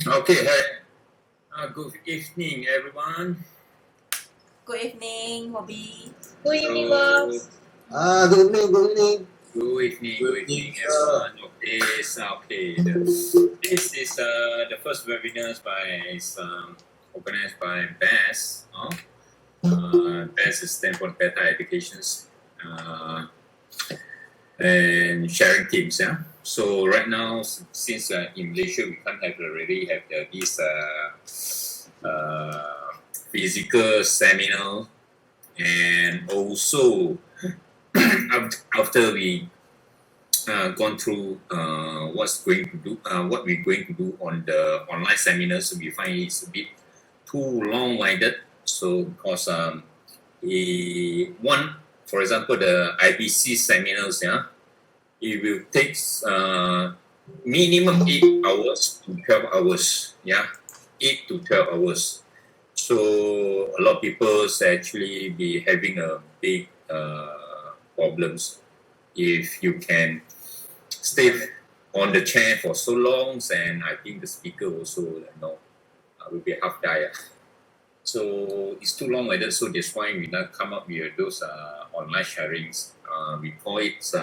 Okay, hi. Good evening, everyone. Good evening, Bobby. Good evening, So, boss. Good evening, good evening. good evening, everyone. Okay, so, this is the first webinar organized by BESS. BESS is Stanford Betta Educations and sharing teams. Yeah. So right now, since in Malaysia we can't really have this physical seminar, and also after we gone through what we're going to do on the online seminars, we find it's a bit too long-winded. So because for example, the IBC seminars, it will take minimum 8 hours to 12 hours. 8 to 12 hours. So a lot of people actually be having a big problems if you can stay on the chair for so long, and I think the speaker also will be half die. So it's too long like that. So that's why we now come up with those online sharings. We call it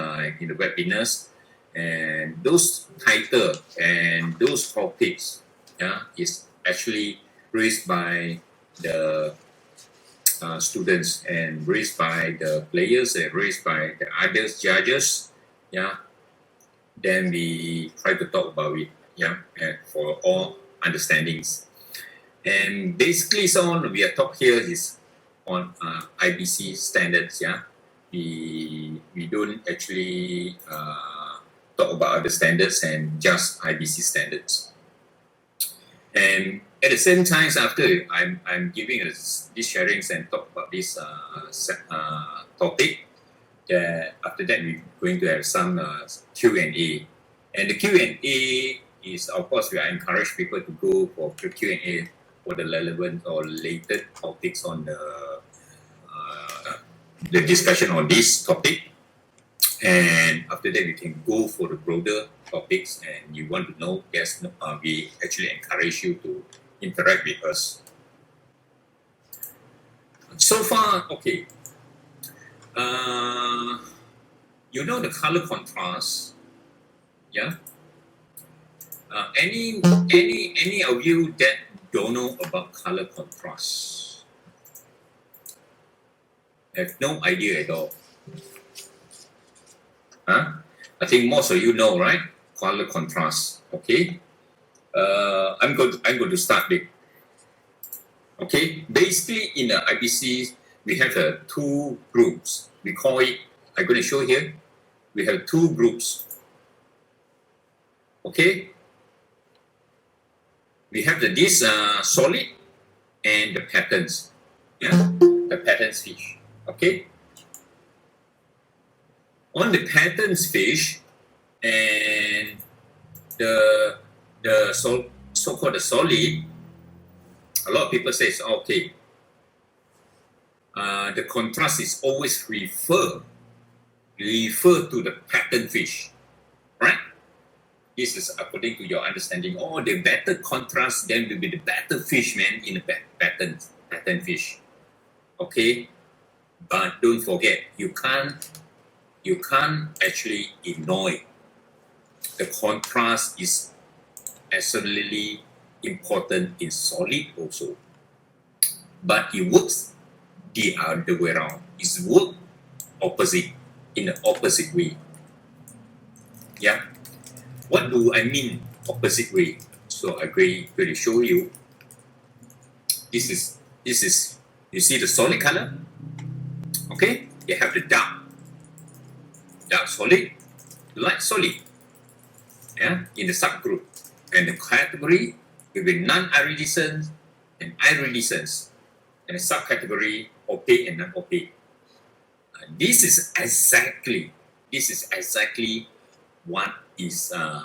in the webinars, and those title and those topics, is actually raised by the students and raised by the players and raised by the other judges. Then we try to talk about it. And for all understandings. And basically, we are talk here is on IBC standards. We don't actually talk about other standards and just IBC standards. And at the same time, after I'm giving this sharings and talk about this topic, after that we're going to have some Q&A. And the Q&A is, of course, we encourage people to go for Q&A for the relevant or related topics on the discussion on this topic. And after that, we can go for the broader topics, and you want to know, yes, we actually encourage you to interact with us. So far, okay. You know the color contrast, yeah? Any of you that don't know about color contrast? Have no idea at all. I think most of you know, right? Color contrast. Okay. I'm going to start it. Okay. Basically, in the IBC, we have two groups. We call it. I'm going to show here. We have two groups. Okay. We have this solid and the patterns. The patterns fish. Okay. On the patterns fish and the so-called the solid, a lot of people say, okay, the contrast is always refer to the pattern fish, right? This is according to your understanding. The better contrast then will be the better fish, man, in the pattern fish. Okay, but don't forget, you can't actually ignore it. The contrast is absolutely important in solid also, but it works the other way around. It's work opposite, in the opposite way. Yeah. What do I mean opposite way? So I'm going to show you. This is you see the solid color. Okay, you have the dark solid, light solid. In the subgroup, and the category will be non-iridescent and iridescent, and the subcategory opaque and non-opaque. This is exactly what is to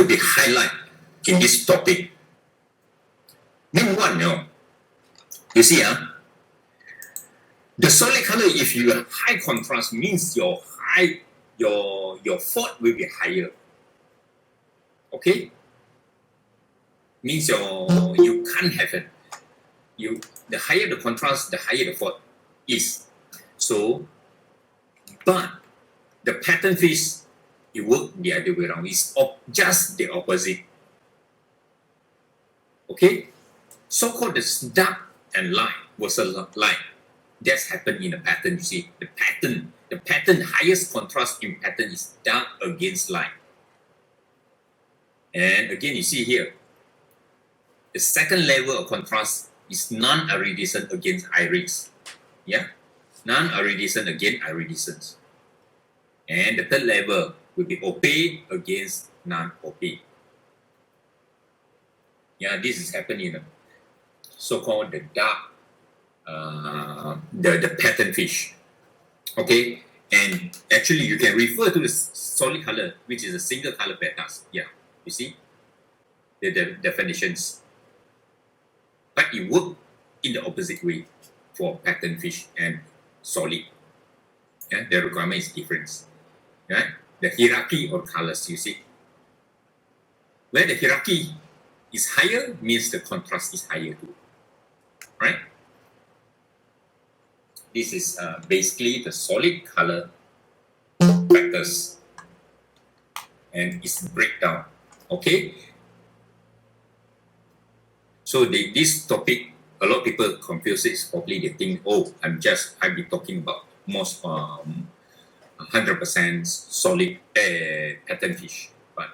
be highlighted in this topic. Number one, you see, the solid color, if you have high contrast, means your fault will be higher. Okay, means you can't have it. The higher the contrast, the higher the fault is. So, but the pattern fish, it works the other way around. It's just the opposite. Okay? So-called the dark and light versus light. That's happened in the pattern, you see. The pattern, highest contrast in pattern is dark against light. And again, you see here, the second level of contrast is non-iridescent against iris. Yeah? Non-iridescent against iridescence. And the third level will be opaque against non-opaque. Yeah, this is happening in so-called the dark, the pattern fish. Okay, and actually you can refer to the solid color, which is a single color Bettas. Yeah, you see the definitions. But it works in the opposite way for pattern fish and solid. Yeah, the requirement is different. Right? The hierarchy of colors, you see. Where the hierarchy is higher means the contrast is higher too. Right? This is basically the solid color factors and its breakdown. Okay? So this topic, a lot of people confuse it properly. They think, oh, I've been talking about most 100% solid pattern fish. But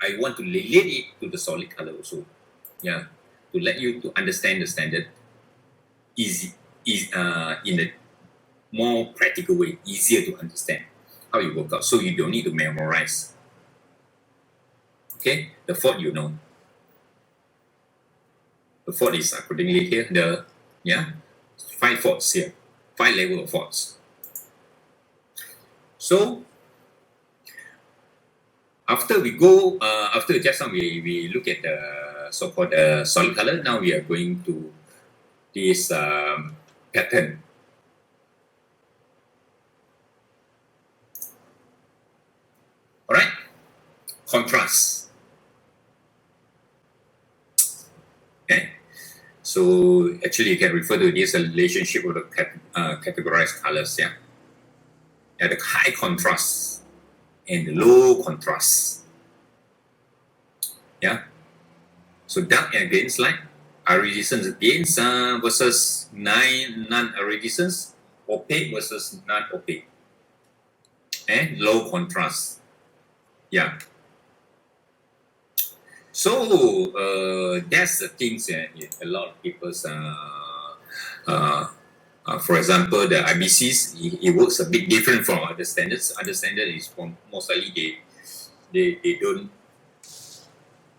I want to relate it to the solid color also. Yeah, to let you to understand the standard in a more practical way, easier to understand how it works out. So you don't need to memorize. Okay, the fault you know. The fault is accordingly here. 5 faults here, 5 level of faults. So after just now we look at the so-called solid color. Now we are going to this pattern. All right, contrast. Okay, so actually you can refer to this relationship of the categorized colors. Yeah, the high contrast and the low contrast. Yeah, so dark against light, iridescence against versus non-iridescence, opaque versus non-opaque, and low contrast. Yeah. So that's the things that a lot of people, for example, the IBCs, it works a bit different from other standards. Other standard is from most likely they don't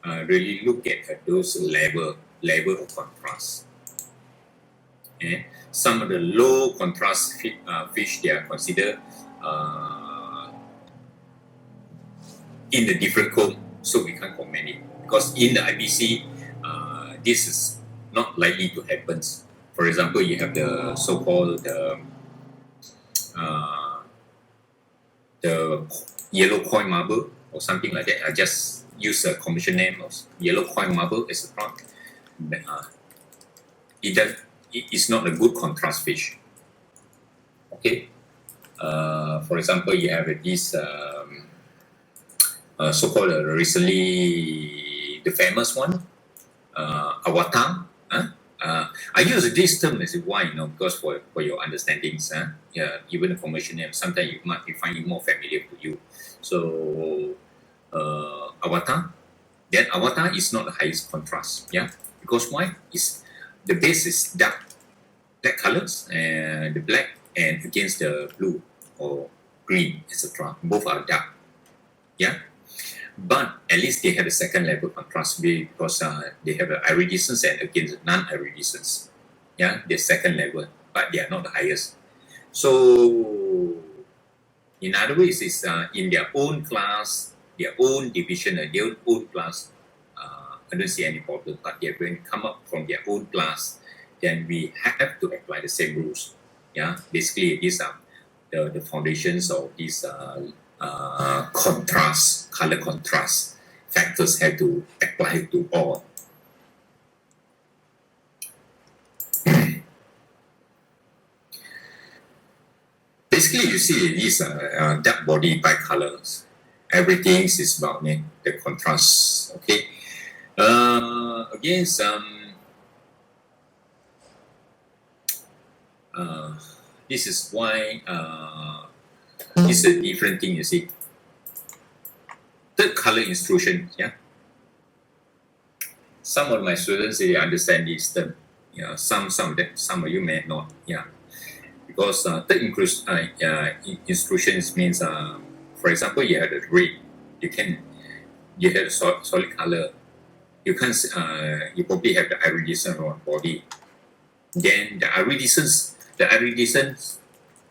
really look at those level of contrast. And some of the low contrast fish, they are considered in the different code, so we can't comment it. Because in the IBC, this is not likely to happen. For example, you have the so-called the yellow coin marble or something like that. I just use a commercial name of yellow coin marble as a prompt. It's not a good contrast fish. Okay. For example, you have this so-called recently the famous one, avatar. I use this term as why, because for your understandings, yeah, even the commercial name, sometimes you might find it more familiar to you. So, avatar, then avatar is not the highest contrast, yeah, because why? Is the base is dark colors and the black and against the blue or green, etc. Both are dark, yeah. But at least they have a second level contrast because they have an iridescence and against non-iridescence. Yeah, the second level, but they are not the highest. So, in other ways, it's in their own class, their own division, their own class. I don't see any problem, but they're going to come up from their own class, then we have to apply the same rules. Yeah, basically, these are the foundations of these contrast, color contrast factors have to apply to all. Basically, you see these dark body bicolors. Everything is about the contrast. Okay. Again, this is why it's a different thing. You see, third color intrusion. Yeah. Some of my students they understand this term. Yeah. Some of you may not. Yeah. Because third intrusions means, for example, you have the red, you have a solid color. You probably have the iridescent on body. Then the iridescence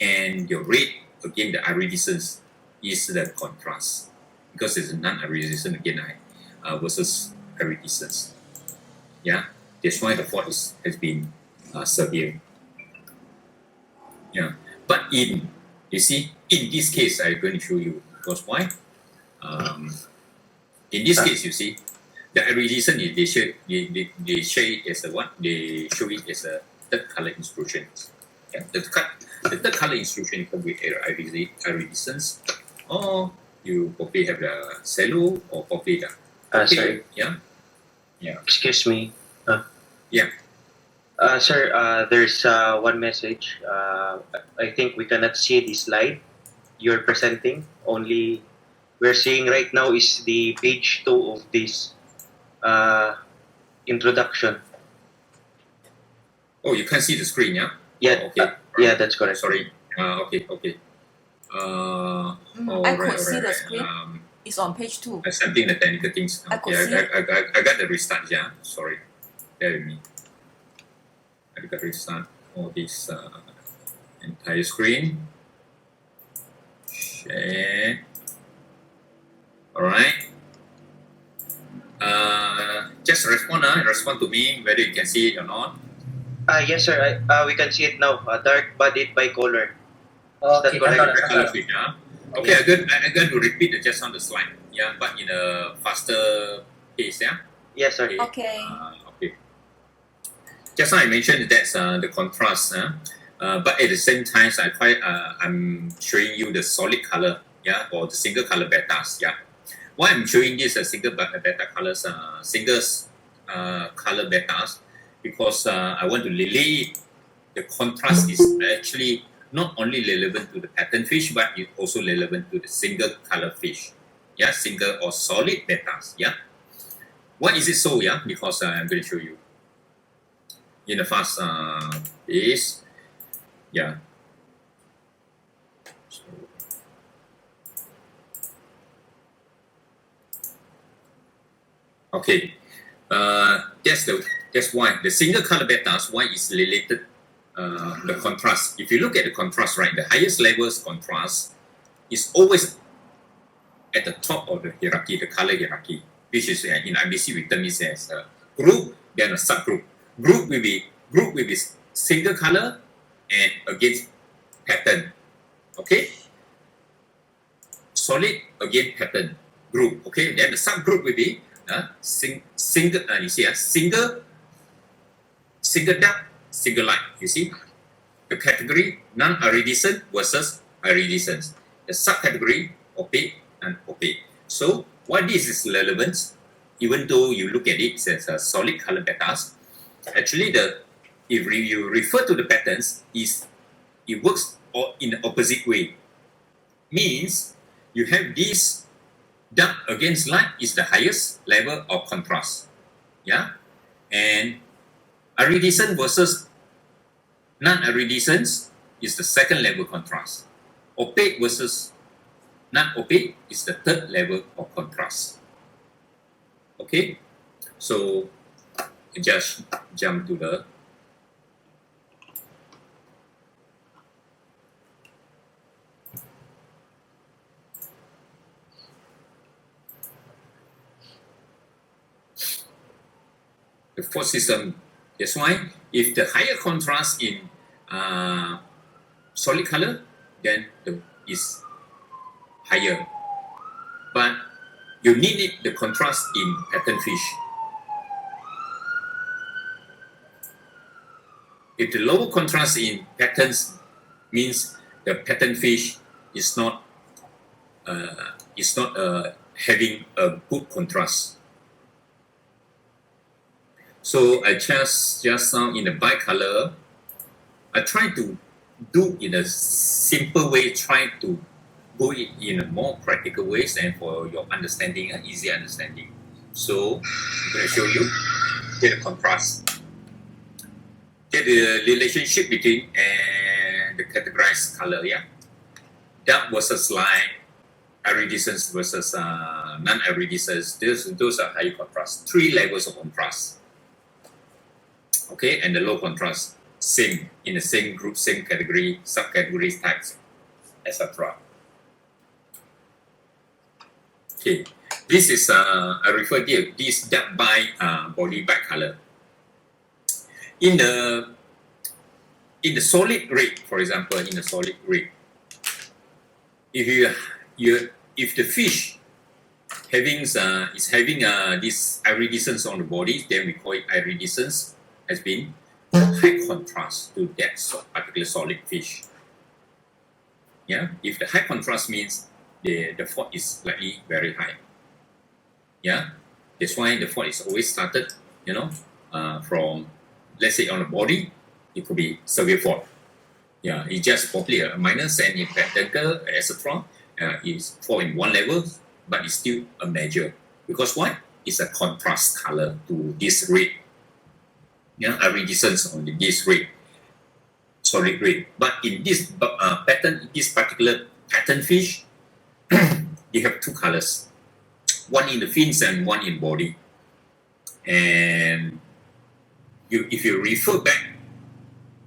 and your red, again the iridescence is the contrast. Because it's a non-iridescent again versus iridescence. Yeah, that's why the fault has been severe. Yeah, but in this case, I'm going to show you because why? In this case, you see, the iridescent they show it as a what? They show it as a third color intrusion. Yeah, the third color intrusion can be iridescence, or you probably have the cello or probably the. Sorry. Yeah. Excuse me. Yeah. Sir, there's one message. I think we cannot see the slide you're presenting. Only we're seeing right now is the page 2 of this introduction. Oh, you can't see the screen, yeah? Yeah. Oh, okay. Yeah, that's correct. Sorry. Okay. I could see the screen. It's on page 2. Something the technical things. I could Okay, see I got the restart, yeah. Sorry. Bear with me. I got to restart all this entire screen. Share. Alright. Just respond to me whether you can see it or not. Yes, sir. We can see it now. Dark bodied bicolor. Okay, Okay, I'm going to repeat just on the slide. Yeah, but in a faster pace, yeah? Yes, sir. Okay. Okay. Just now I mentioned that's the contrast, but at the same time, I'm showing you the solid color, yeah, or the single color bettas, yeah. Why I'm showing this single betta colors, color bettas, because I want to relate the contrast is actually not only relevant to the pattern fish, but it's also relevant to the single color fish, yeah, single or solid bettas, yeah. Why is it so? Yeah, because I'm going to show you in the fast pace. Yeah. So, okay. That's why the single color bettas why is related the contrast. If you look at the contrast, right, the highest levels contrast is always at the top of the hierarchy, the color hierarchy, which is in IBC we term it as a group, then a subgroup. Group will be single color and against pattern. Okay. Solid again pattern group. Okay. Then the subgroup will be single. You see single dark, single light. You see the category non-iridescent versus iridescent. The subcategory opaque and opaque. So why this is relevant? Even though you look at it as a solid color bettas, actually if you refer to the patterns, it works in the opposite way. Means you have this dark against light is the highest level of contrast, yeah, and iridescent versus non-iridescent is the second level contrast. Opaque versus non-opaque is the third level of contrast. Okay, so just jump to the fourth system. That's why if the higher contrast in solid color, then is higher. But you need the contrast in pattern fish. If the lower contrast in patterns means the pattern fish is not having a good contrast. So I just now in the BiColor, I try to do in a simple way, try to go it in a more practical ways and for your understanding, easy understanding. So I'm going to show you get the contrast, get the relationship between and the categorized color. Yeah, dark versus light, iridescence versus non-iridescence. Those are high contrast. 3 levels of contrast. Okay, and the low contrast, same in the same group, same category, subcategories, types, etc. Okay, this is I refer to this dark by body BiColor. In the solid red, for example, in the solid red, if the fish is having this iridescence on the body, then we call it iridescence has been high contrast to that particular solid fish. Yeah, if the high contrast means the fault is slightly very high. Yeah, that's why the fault is always started, from, let's say on the body, it could be severe fault. Yeah, it's just probably a minus, and if technical, etc., is fall in one level, but it's still a major. Because why? It's a contrast color to this red. Yeah, iridescence on this red, solid red. But in this pattern, this particular pattern fish, they have 2 colors, one in the fins and one in body. And if you refer back,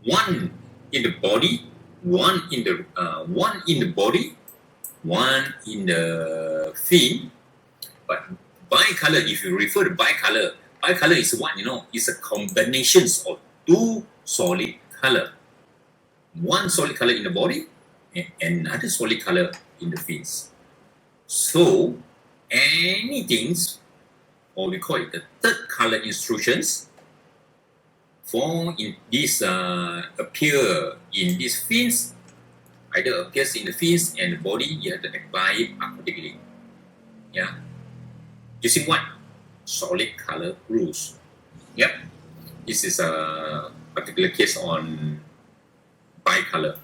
one in the body, one in the body, one in the fin. But BiColor, if you refer to BiColor is what? It's a combination of 2 solid color. One solid color in the body and another solid color in the fins. So anything, or we call it the third color intrusions, for in this appear in these fins, either appears in the fins and the body, you have to apply it accordingly. Yeah. Using what? Solid color rules. Yep. This is a particular case on BiColor.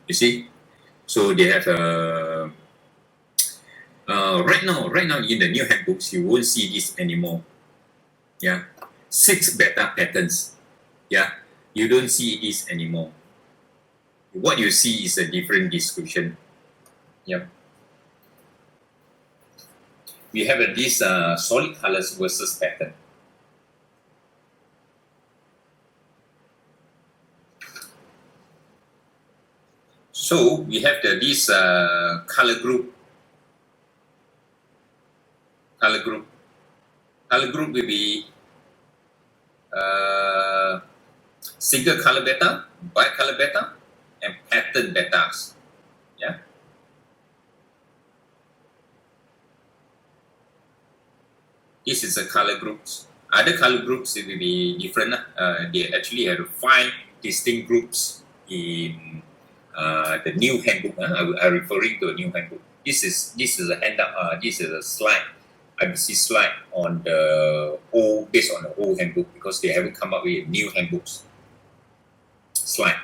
You see? So they have right now in the new handbooks, you won't see this anymore. Yeah. 6 Betta patterns. Yeah. You don't see this anymore. What you see is a different description. Yep. We have this solid colors versus pattern. So we have this color group. Color group will be single color Betta, BiColor Betta, and pattern Bettas. Yeah. This is the color groups. Other color groups will be different. They actually have 5 distinct groups in the new handbook. I'm referring to a new handbook. This is a handout. This is a slide. IBC slide on the old, based on the old handbook, because they haven't come up with new handbooks slide.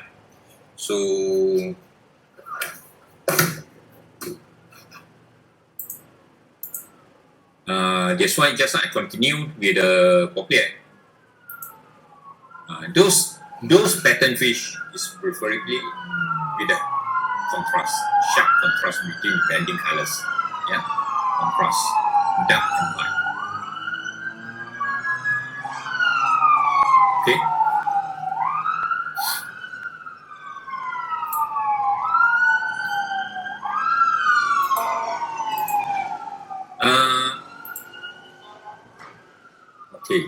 So that's why just I continue with the popular. Those pattern fish is preferably with the contrast, sharp contrast between blending colors. Yeah, contrast, dark and light. Okay. Okay.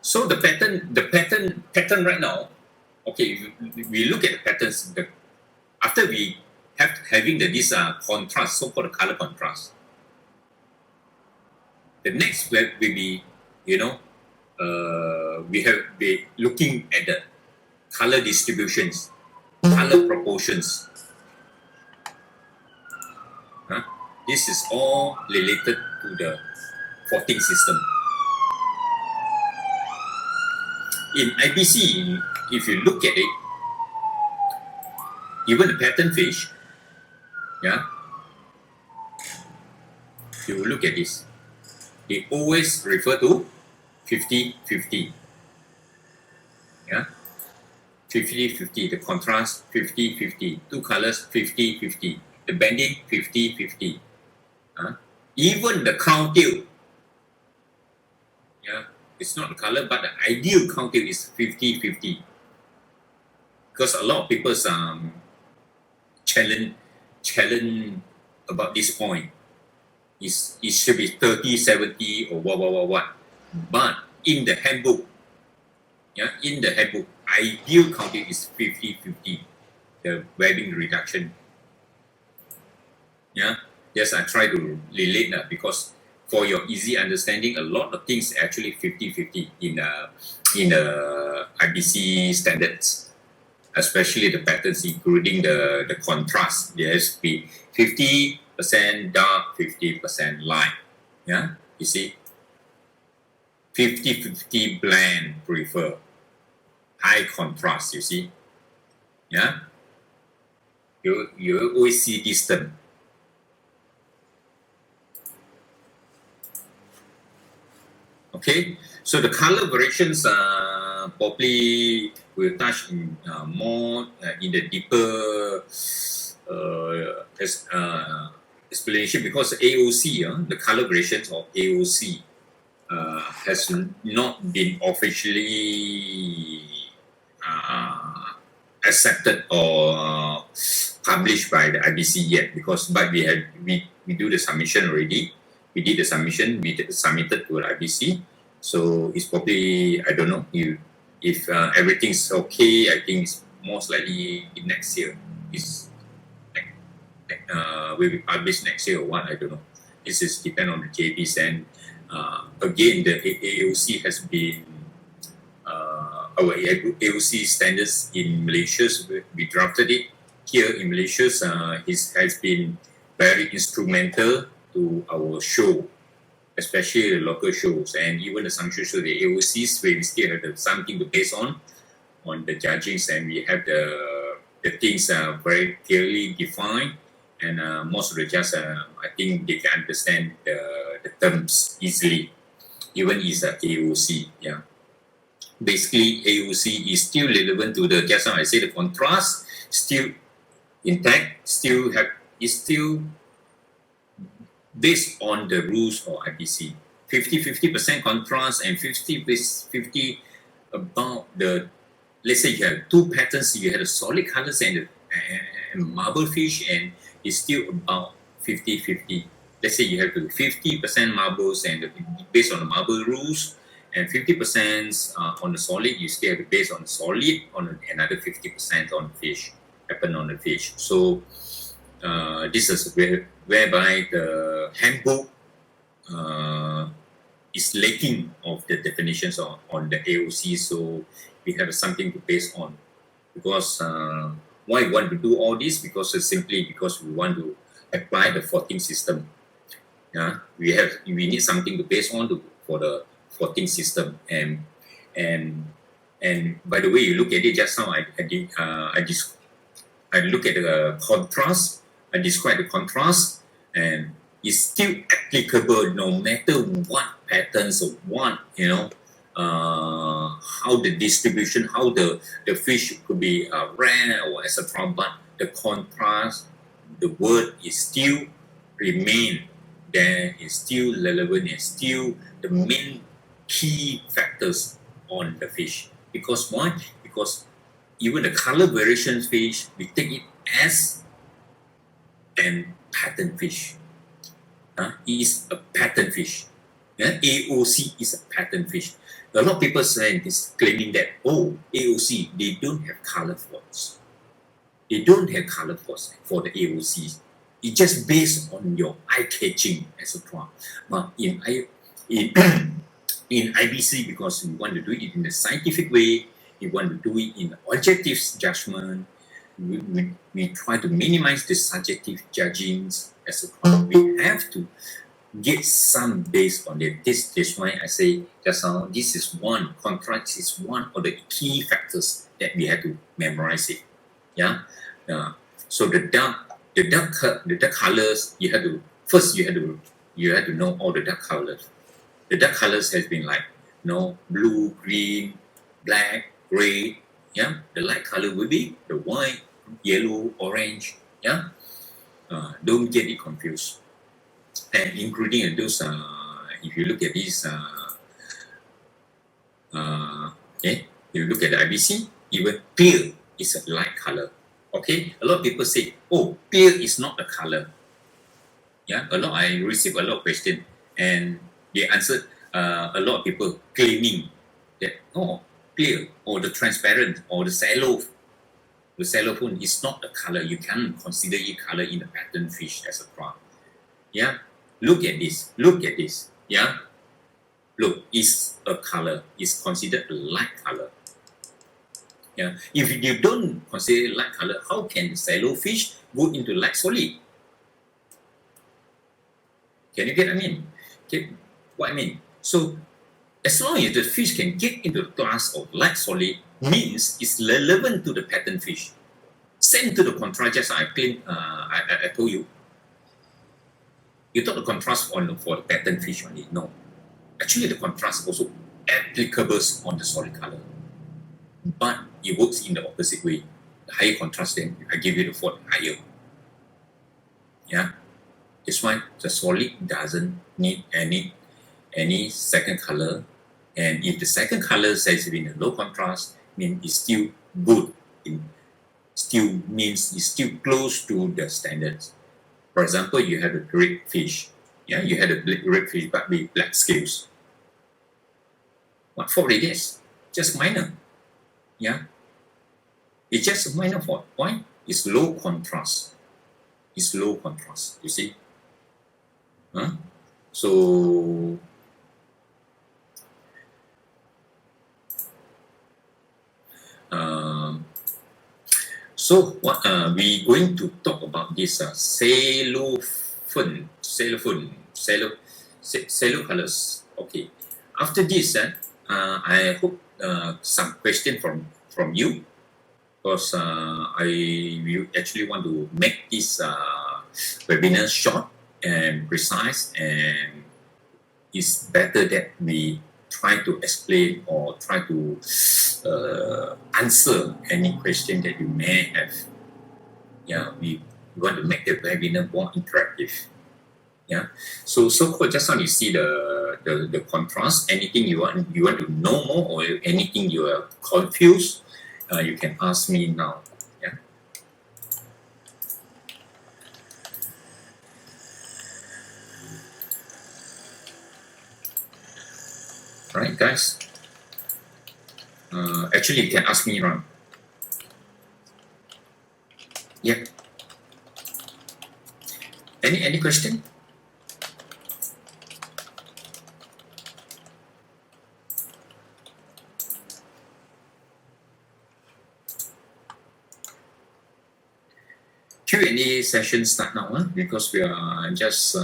So the pattern right now. Okay, if we look at the patterns. after we having this contrast, so-called color contrast, the next step will be, we have be looking at the color distributions, color proportions. This is all related to the faulting system. In IBC, if you look at it, even the pattern fish, you look at this. They always refer to 50-50. 50-50. The contrast 50-50. Two colors 50-50. The bending 50-50. Even the crown tail, it's not the color, but the ideal crown tail is 50-50. Because a lot of people challenge about this point. It should be 30-70 or what. But in the handbook, ideal crown tail is 50-50. The webbing reduction. Yes, I try to relate that because for your easy understanding, a lot of things actually 50-50 in the IBC standards, especially the patterns, including the contrast. There has to be 50% dark, 50% light. You see, 50-50 blend prefer high contrast. You see, you always see this term. Okay, so the color variations probably will touch in more in the deeper explanation because AOC, the color variations of AOC has not been officially accepted or published by the IBC yet but we do the submission already. We did the submission, we submitted to IBC. So it's probably, I don't know, if everything's okay, I think it's most likely next year. It's will be published next year or what, I don't know. This is depend on the JPs and again, the AOC has been, our AOC standards in Malaysia, we drafted it here in Malaysia. It has been very instrumental to our show, especially the local shows and even the sanction show, the AOCs, where we still have something to base on the judgings, and we have the things very clearly defined, and most of the judges, I think they can understand the terms easily, even is a AOC. Basically, AOC is still relevant to the, just now I say the contrast, still intact, is still based on the rules of IBC. 50% contrast and 50 about the, let's say you have two patterns, you have the solid colors and marble fish, and it's still about 50-50. Let's say you have to 50% marbles and based on the marble rules, and 50% on the solid, you still have to base on the solid, on another 50% on fish, happen on the fish. So this is whereby the handbook is lacking of the definitions on the AOC, so we have something to base on. Because why we want to do all this? Because it's simply because we want to apply the faulting system. We need something to base on for the faulting system, and by the way, you look at it just now. I look at the contrast. I describe the contrast, and it's still applicable no matter what patterns or what, how the distribution, how the fish could be rare or etc. But the contrast, the word is still remain there, is still relevant, is still the main key factors on the fish. Because why? Because even the color variation fish, we take it as an pattern fish. Is a pattern fish. AOC is a pattern fish. A lot of people claiming that, AOC, they don't have color faults. They don't have color for the AOCs. It's just based on your eye catching, etc. But in in IBC, because we want to do it in a scientific way, we want to do it in objective judgment. We try to minimize the subjective judgings, etc. We have to get some base on it. This is why I say just now, this is one contrast is one of the key factors that we have to memorize it. Yeah. So the dark colors you have to first you have to know all the dark colors. The dark colors has been like blue, green, black, gray. Yeah. The light color will be the white, yellow, orange. Yeah. Don't get it confused. And including those, if you look at these, you look at the IBC, even clear is a light color. Okay, a lot of people say, oh, clear is not a color. Yeah, I receive a lot of questions, and they answered a lot of people claiming that, oh, clear, or the transparent, or the cellophane is not a color. You can't consider it color in the pattern fish as a crop. Yeah, look at this. Yeah, look, it's a color. It's considered a light color. Yeah, if you don't consider light color, how can the cellofish go into light solid? Can you get what I mean? Get what I mean? So, as long as the fish can get into the class of light solid, means it's relevant to the pattern fish. Same to the contrast, just I told you. You thought the contrast for the pattern fish only. No. Actually, the contrast also applicable on the solid color. But it works in the opposite way. The higher contrast, then I give you the fault higher. Yeah. That's why the solid doesn't need any second color. And if the second color says in a low contrast, means it's still good. Still means it's still close to the standards. For example, you have a great fish. Yeah, you had a red fish but with black scales. What fault it is? Just minor. Yeah. It's just a minor fault. Why? It's low contrast. It's low contrast. You see? Huh? So what we going to talk about this cellophane colors. Okay. After this, I hope some question from you, because we actually want to make this webinar short and precise, and it's better that we try to explain or try to answer any question that you may have. Yeah, we want to make the webinar more interactive. Yeah, so just now you see the contrast. Anything you want to know more, or anything you are confused, you can ask me now. Yeah. Right, guys. Actually, you can ask me now. Yeah. Any question? Q&A session start now, because we are just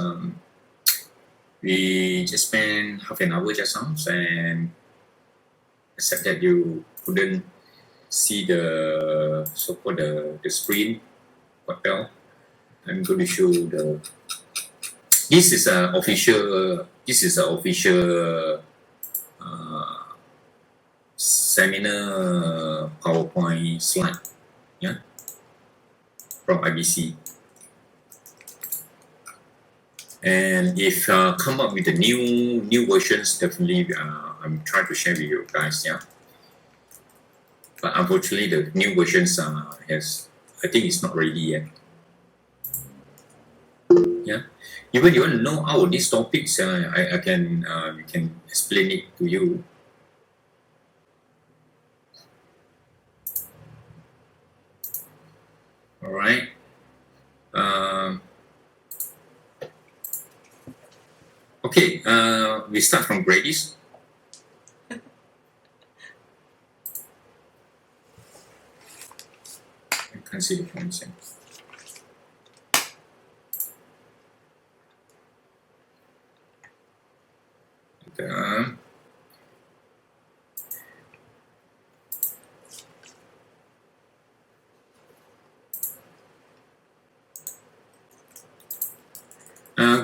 we just spent half an hour just now, and except that you couldn't see the so-called the screen quite well. I'm going to show this is an official seminar PowerPoint slide, yeah, from IBC. And if come up with the new versions, definitely I'm trying to share with you guys, yeah. But unfortunately, the new versions I think it's not ready yet. Yeah. Even you want to know how these topics, I can explain it to you. All right. Okay. We start from Grady's. I can't see the points.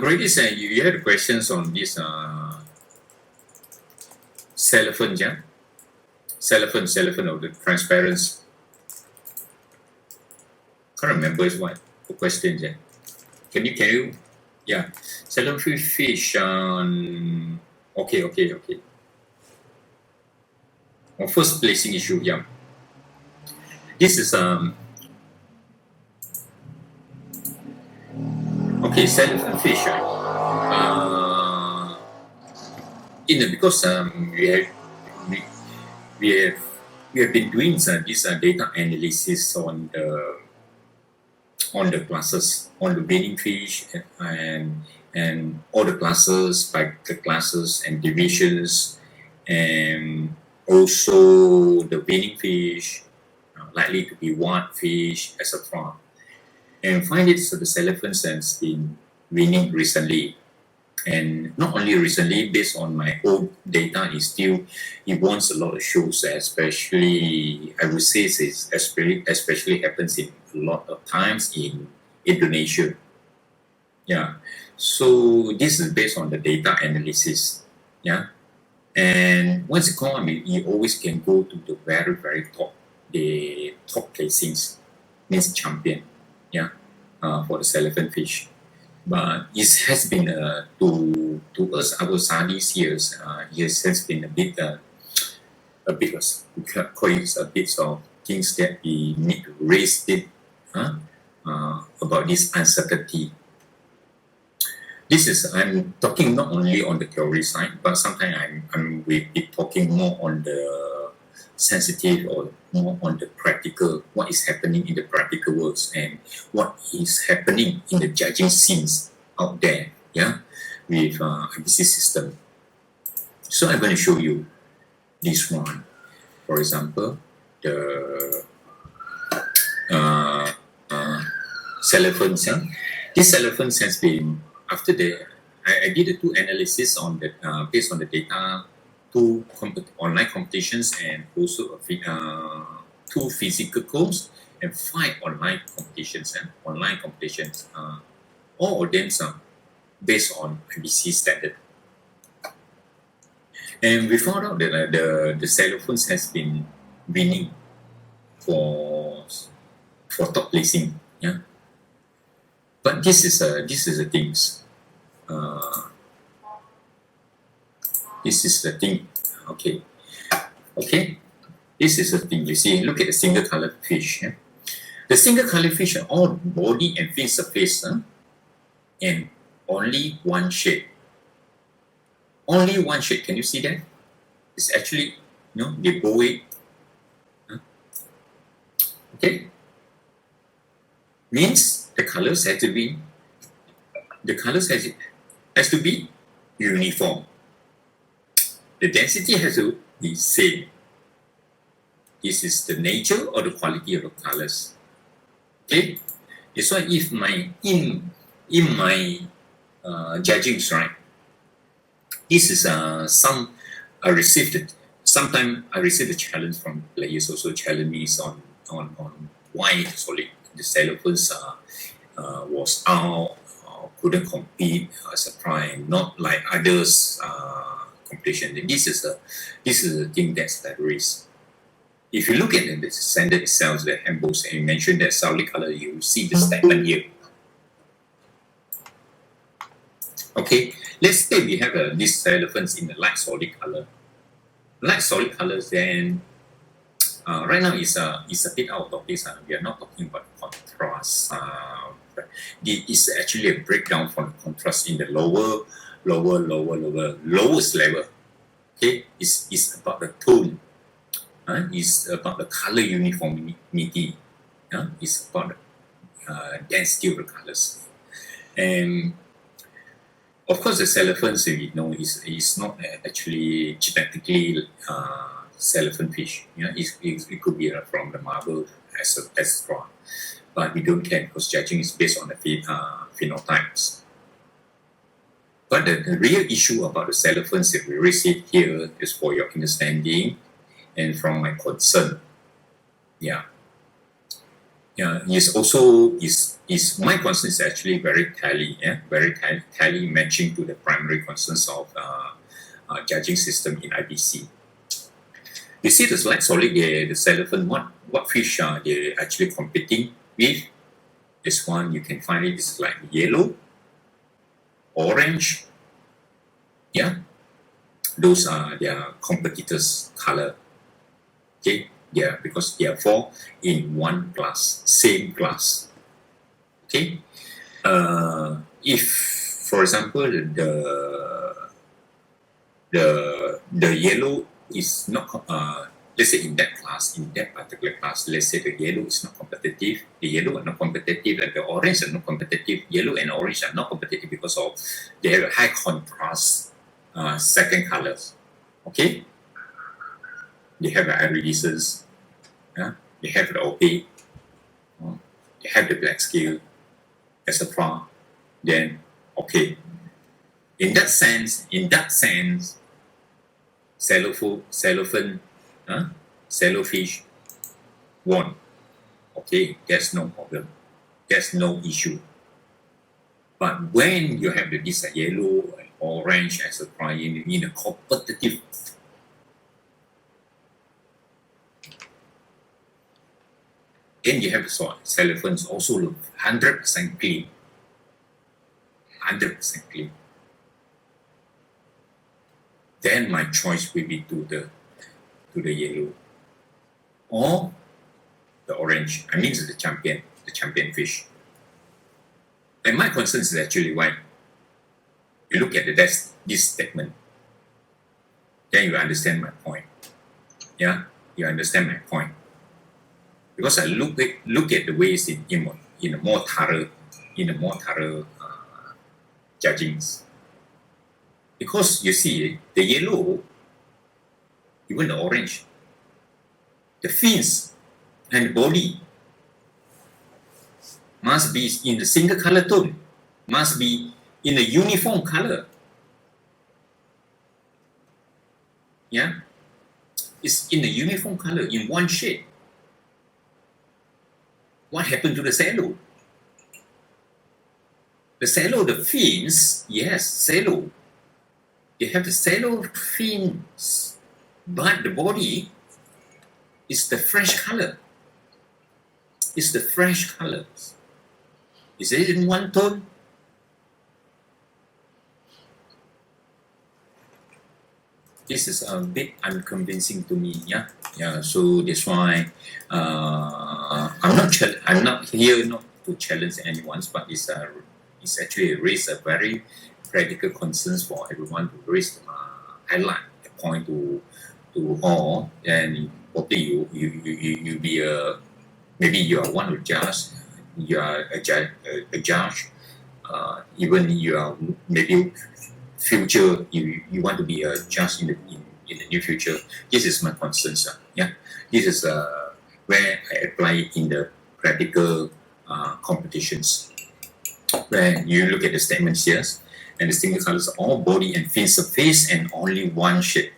Grady said you had questions on this cellophane, yeah? Cellophane of the transparency. Can't remember what the question, yeah. Can you, yeah. Cellophane fish on, okay. On first placing issue, yeah. This is, okay, cellophane fish, because we have been doing this data analysis on the classes, on the wading fish and all the classes, like the classes and divisions, and also the wading fish, likely to be what fish, etc. And find it, so the cellophane has been winning recently. And not only recently, based on my old data, it wants a lot of shows, especially, I would say, it's especially happens in a lot of times in Indonesia. Yeah. So this is based on the data analysis. Yeah. And once you come, I mean, you always can go to the very, very top, the top placings, means champion. Yeah. For the cellophane fish. But it has been to us, our studies years, it has been a bit of things that we need to raise it about this uncertainty. This is, I'm talking not only on the theory side, but sometimes we'll be talking more on the sensitive or more on the practical, what is happening in the practical worlds and what is happening in the judging scenes out there, yeah, with IBC system. So I'm going to show you this one. For example, the cellophane. This cellophane has been, after I did a two analysis on the based on the data, two online competitions and also two physical courses and 5 online competitions. All of them are based on IBC standard. And we found out that the cellophane has been winning for top placing. Yeah. But this is the things. This is the thing. Okay. This is the thing. You see, look at the single color fish. Yeah? The single color fish are all body and fin surface, and only one shade. Only one shade. Can you see that? It's actually, they bow it. Okay. Means the colors has to be uniform. The density has to be same. This is the nature or the quality of the colors. Okay, that's why if in my judgings, right, this is sometimes I received a challenge from players also challenge me on why the cellophanes was out, couldn't compete as a prime, not like others competition. This is the thing that's the risk. If you look at the standard itself, the handbook, and you mentioned that solid color, you see the statement here. Okay, let's say we have these elephants in the light solid color. Light solid colors, then right now is a bit out of this. We are not talking about contrast. It's actually a breakdown from the contrast in the lowest level. Okay, it's about the tone. It's about the color uniformity. It's about density of the colors. And of course, the cellophans, we know, is not actually genetically cellophane fish. It could be from the marble as straw, but we don't care because judging is based on the phenotypes. But the real issue about the cellophans that we receive here is for your understanding and from my concern. Is also is my concern is actually very tally matching to the primary concerns of judging system in IBC. You see the slide solid there, the cellophane, what fish are they actually competing with? This one you can find it is like yellow, orange. Those are their competitors' color. Okay. Because they are four in one class, same class. Okay. If, for example, the yellow is not, let's say in that particular class, let's say the yellow is not competitive, the yellow are not competitive, and the orange are not competitive. Yellow and orange are not competitive because of they have high contrast second colors. Okay. They have the irises, they have the opaque, they have the black scale, etc. Then, okay, in that sense, cellophane, cellofish won. Okay, there's no problem, there's no issue. But when you have this yellow and orange, etc., in a competitive, then you have the cellophans also look 100% clean. 100% clean. Then my choice will be to the yellow or the orange. I mean the champion fish. And my concern is actually why you look at this statement, then you understand my point. You understand my point. Because I look at the ways in a more thorough judgings. Because you see, the yellow, even the orange, the fins and the body must be in a single color tone, must be in a uniform color. It's in a uniform color, in one shade. What happened to the cello? The cello, the fins, yes, cello. They have the cello fins, but the body is the fresh color. It's the fresh colors. Is it in one tone? This is a bit unconvincing to me. So that's why I'm not here not to challenge anyone, but it's actually raised a very practical concerns for everyone to raise, highlight the point to all, and probably you be maybe you are one of judge, you are a judge, even you are maybe future you want to be a judge in the near future. This is my concerns. This is where I apply it in the practical competitions, where you look at the statements here, and the single colors all body and fin surface and only one shade.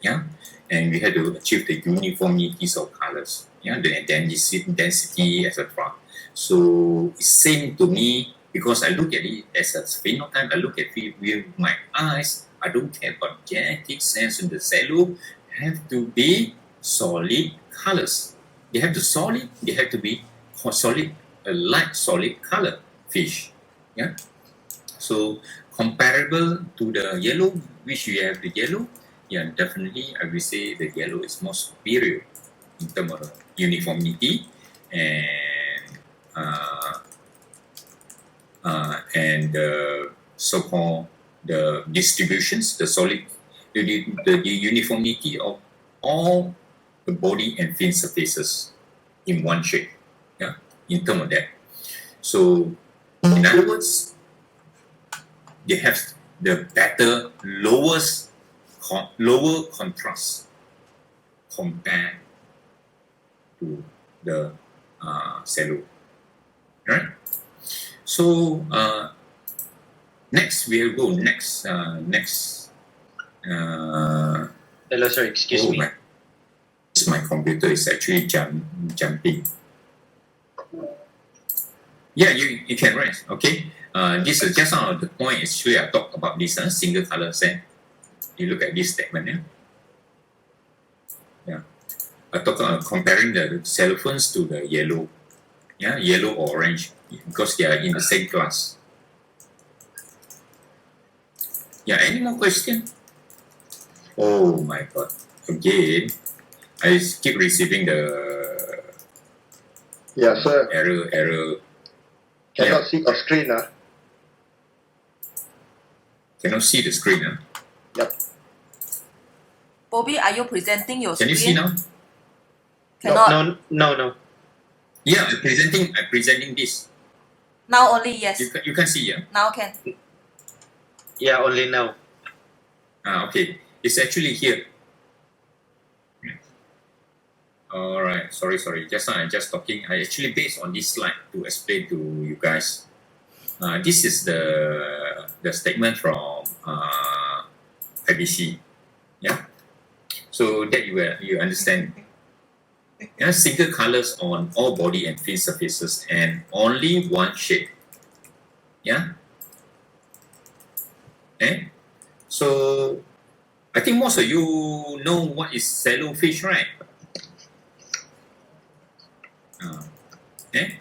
And we had to achieve the uniformities of colors, the density, etc. So it's same to me, because I look at it as a phenotype. I look at it with my eyes. I don't care about genetic sense, and the cello have to be solid colors. They have to be solid, a light solid color fish. So comparable to the yellow, which you have the yellow, definitely I will say the yellow is more superior in terms of uniformity and so-called the distributions, the uniformity of all the body and fin surfaces in one shape. In terms of that. So, in other words, they have the better, lower contrast compared to the cello, right? So next we'll go next. Hello, sir. Excuse me. My computer is actually jumping. Yeah, you can rest. Okay. This is just one of the point. Actually, I talked about this single color set. You look at this statement. Yeah. I talk comparing the cellophanes to the yellow. Yeah, yellow or orange because they are in the same class. Yeah. Any more question? Oh my God! Again, I keep receiving the Yeah, sir. error. Cannot see your screen. Cannot see the screen. Yep. Bobby, are you presenting your Can screen? you see now? Cannot. No. Yeah, I'm presenting this. Now only yes. You can see, yeah? Now can. Yeah, only now. Okay. It's actually here. Alright, sorry. Just now I'm just talking. I actually based on this slide to explain to you guys. This is the statement from IBC. Yeah. So that you understand. Yeah, single colors on all body and fin surfaces and only one shade. Yeah. Okay. So I think most of you know what is cellofish, right? Okay.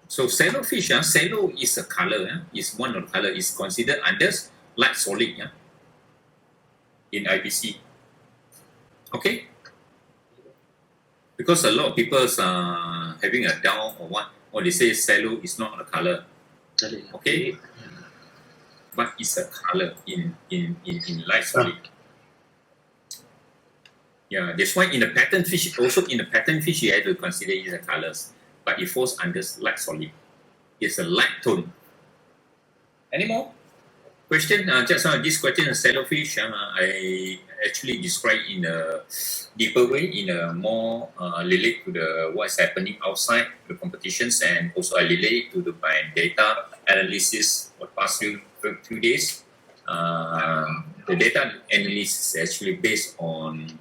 So cellofish, cello is a color. Is one of the color is considered under light solid. In IBC. Okay. Because a lot of people are having a doubt or what, or they say cello is not a color. Okay. But it's a color in light solid. Yeah, that's why in the pattern fish, also in the pattern fish, you have to consider it as colors, but it falls under light solid. It's a light tone. Any more question? Just this question of cellofish, I actually describe in a deeper way, in a more relate to the what's happening outside the competitions, and also I relate to my data analysis for the past few days. The data analysis is actually based on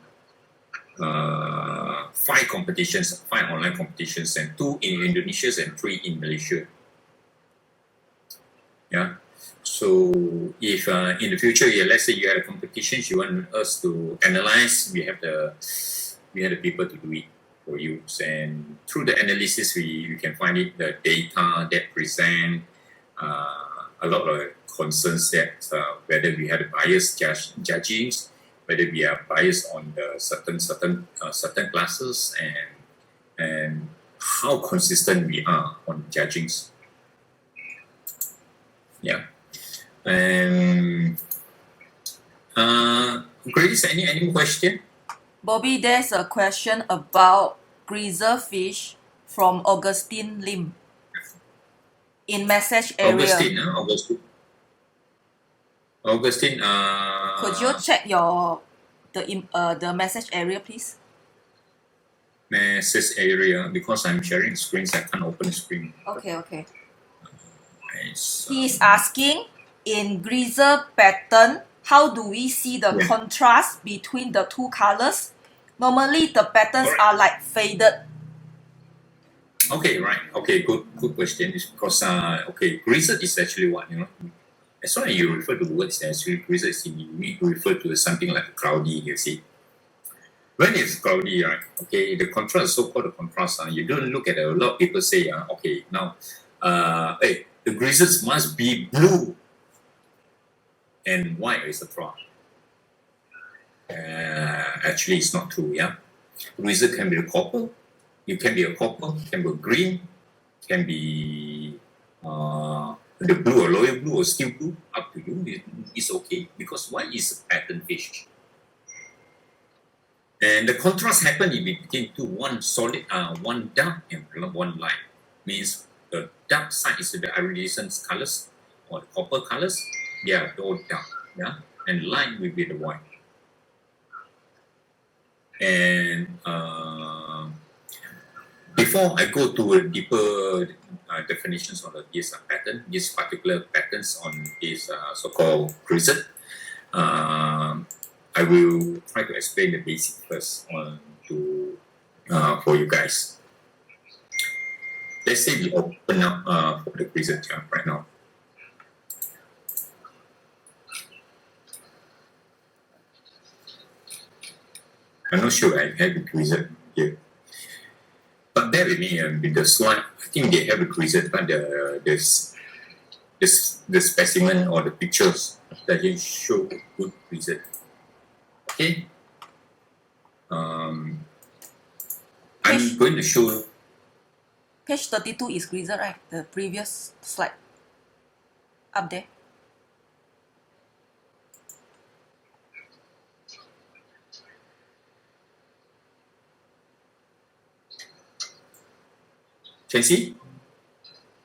5 competitions, 5 online competitions, and 2 in Indonesia and 3 in Malaysia. Yeah. So if in the future, let's say you have competitions, you want us to analyze, we have the people to do it for you, and through the analysis, we can find it the data that present a lot of concerns that whether we have a biased judging, whether we are biased on the certain classes, and how consistent we are on judgings. Yeah. Grace, any more question? Bobby, there's a question about greaser fish from Augustine Lim in message area. Augustine. Could you check the message area, please? Message area, because I'm sharing screens, I can't open the screen. Okay. Nice. He is asking, in greaser pattern, how do we see the contrast between the 2 colors? Normally, the patterns are like faded. Okay, right. Okay, good question. It's because greaser is actually what, as long as you refer to the words, actually greaser is you refer to something like cloudy, you see. When it's cloudy, right? Okay, the contrast, so-called the contrast, you don't look at a lot of people say, okay, now, the greasers must be blue and white, etc. Actually, it's not true. Yeah, greaser can be a copper. It can be a copper. Can be green. Can be the blue or loyal blue or steel blue. Up to you. It's okay because white is a pattern fish. And the contrast happens in between 2, one solid, one dark and one light. Means the dark side is the iridescent colors or the copper colors. They are all dark, yeah, and light will be the white. And before I go to a deeper definitions of this pattern, these particular patterns on this so-called grisette, I will try to explain the basic first for you guys. Let's say we open up for the grisette right now. I'm not sure I have the grisette here. But bear with me with the slide. I think they have a grisette, but the specimen or the pictures that they show good grisette. Okay. I'm going to show. Page 32 is grisette, right? The previous slide. Up there. Can you see?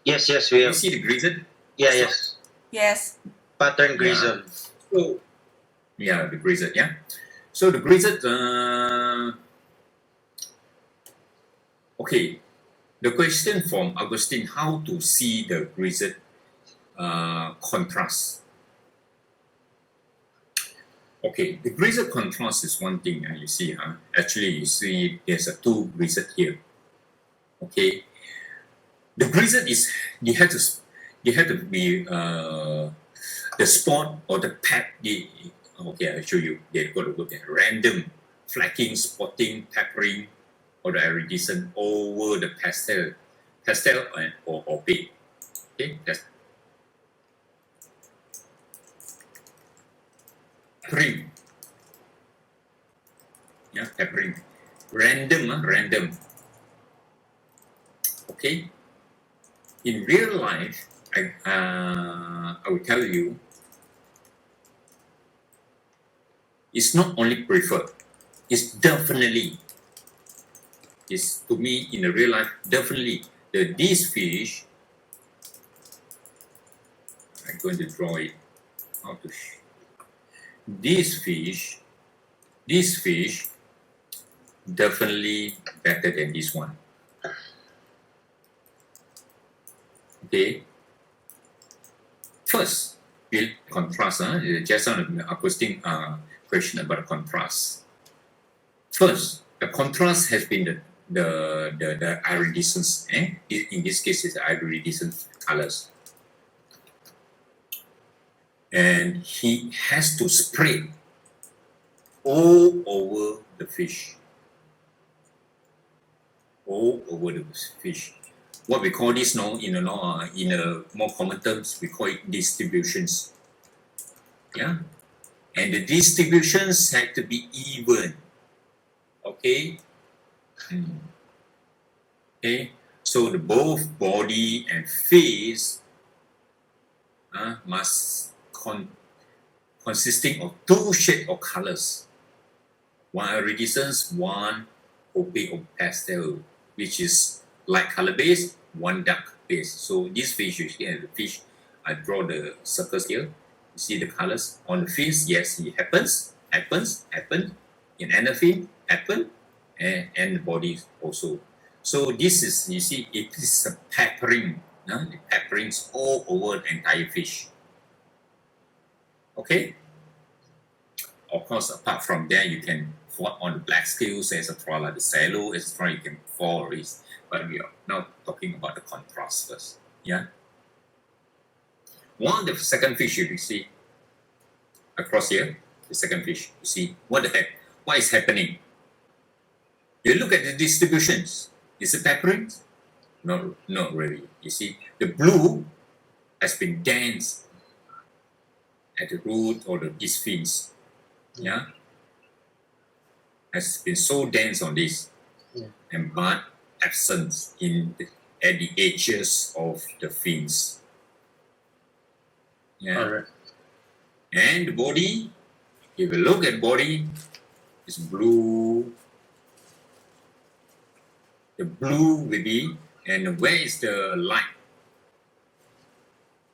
Yes, we Can you have. see the grisette? Yes. Yes. Pattern grizzle. So, yeah, the grisette, yeah. So the grisette, okay. The question from Augustine, how to see the grisette contrast. Okay, the grisette contrast is one thing you see. Actually, you see there's a two grisette here. Okay, the grisette is they have to be the spot or the pad. Okay, I'll show you. They've got to go there. Random flecking, spotting, peppering, or the iridescent over the pastel or opaque. Okay, that's peppering. Yeah, peppering. Random. Okay. In real life, I will tell you, it's not only preferred. It's definitely. Is to me in the real life definitely this fish. I'm going to draw it. How to this fish definitely better than this one. Okay. First, we'll contrast. Just on the acoustic question about contrast. First, the contrast has been the iridescence. In this case, it's iridescent colors, and he has to spray all over the fish. All over the fish. What we call this now, in a more common terms, we call it distributions. Yeah, and the distributions have to be even. Okay. Okay. So the both body and face must consisting of two shades of colors. One iridescence, one opaque or pastel, which is light color base, one dark base. So this fish, you see the fish, I draw the circles here. You see the colors on the fish. Yes, it happens. In anything happen, and the body also. So this is, you see, it is a peppering. The pepperings all over the entire fish. Okay. Of course, apart from that, you can fall on the black scales, etc., like the cello, etc. You can fall this, but we are now talking about the contrast first. Yeah. One, the second fish you see across here, the second fish, you see what the heck? What is happening? You look at the distributions. Is it peppering? No, not really. You see, the blue has been dense at the root or these fins. Yeah, has been so dense on this, and but absence at the edges of the fins. Yeah, Alright. and the body. If you look at body, it's blue. The blue will be, and where is the light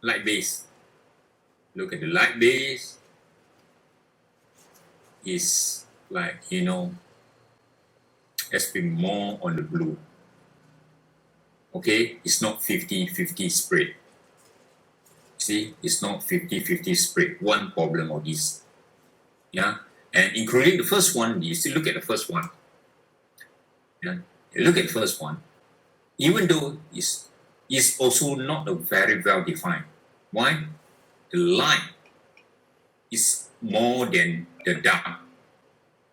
light base. Look at the light base. Is like, has been more on the blue. Okay, it's not 50-50 spread. See, it's not 50-50 spread. One problem of this. Yeah, and including the first one, you still look at the first one. Yeah, you look at the first one. Even though it's also not a very well defined. Why? The light is more than the dark.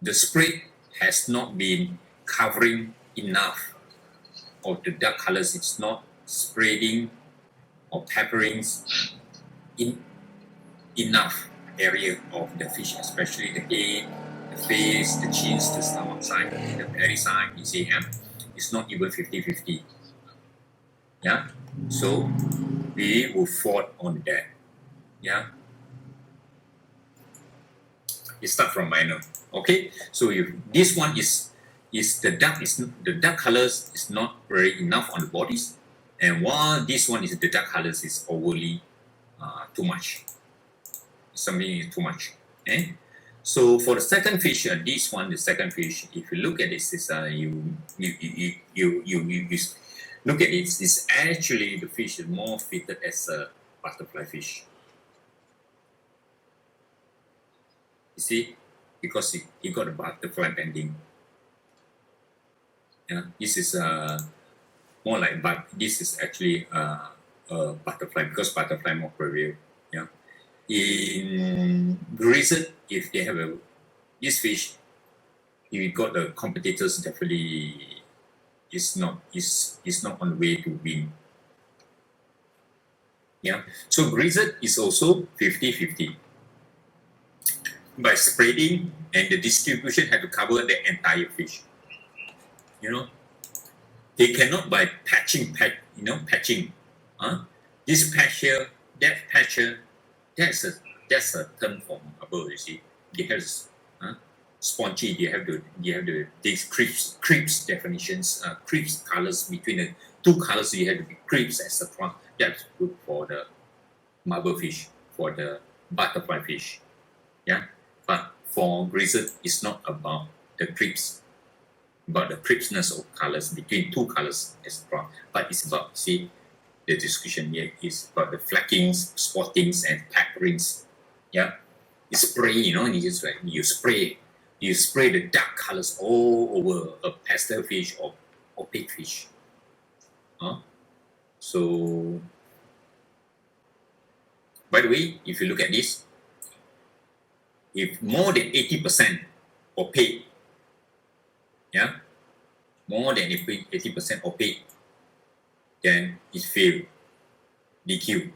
The spread has not been covering enough of the dark colors. It's not spreading or peppering in enough area of the fish, especially the head, the face, the chins, the stomach side, the belly side. You see, it's not even 50-50. Yeah, so we will fought on that. Yeah, it start from minor. Okay, so if this one is the dark colors is not very enough on the bodies, and while this one is the dark colors is overly too much. Something is too much. Okay, so for the second fish, this one, the second fish, if you look at this, is you look at it, it's actually the fish is more fitted as a butterfly fish. You see, because it got a butterfly bending. Yeah, this is more like, but this is actually a butterfly because butterfly more prevail. Yeah, in grisette, if they have this fish, if you got the competitors, definitely is not on the way to win. Yeah, so grisette is also 50-50. By spreading, and the distribution have to cover the entire fish. They cannot by patching. This patch here, that patch here, that's a term from above. You see, they have spongy. They have these creeps definitions, creeps colors between the two colors. You have to be creeps, etc. That's good for the marble fish, for the butterfly fish. Yeah. But for grisette, it's not about the creeps, about the creepsness of colors between two colors, etc. But it's about, see, the description here is about the flackings, spottings, and pepperings. Yeah, you spray, you just like you spray the dark colors all over a pastel fish or opaque fish. So, by the way, if you look at this, if more than 80% opaque, yeah, more than 80% opaque, then it failed, DQ.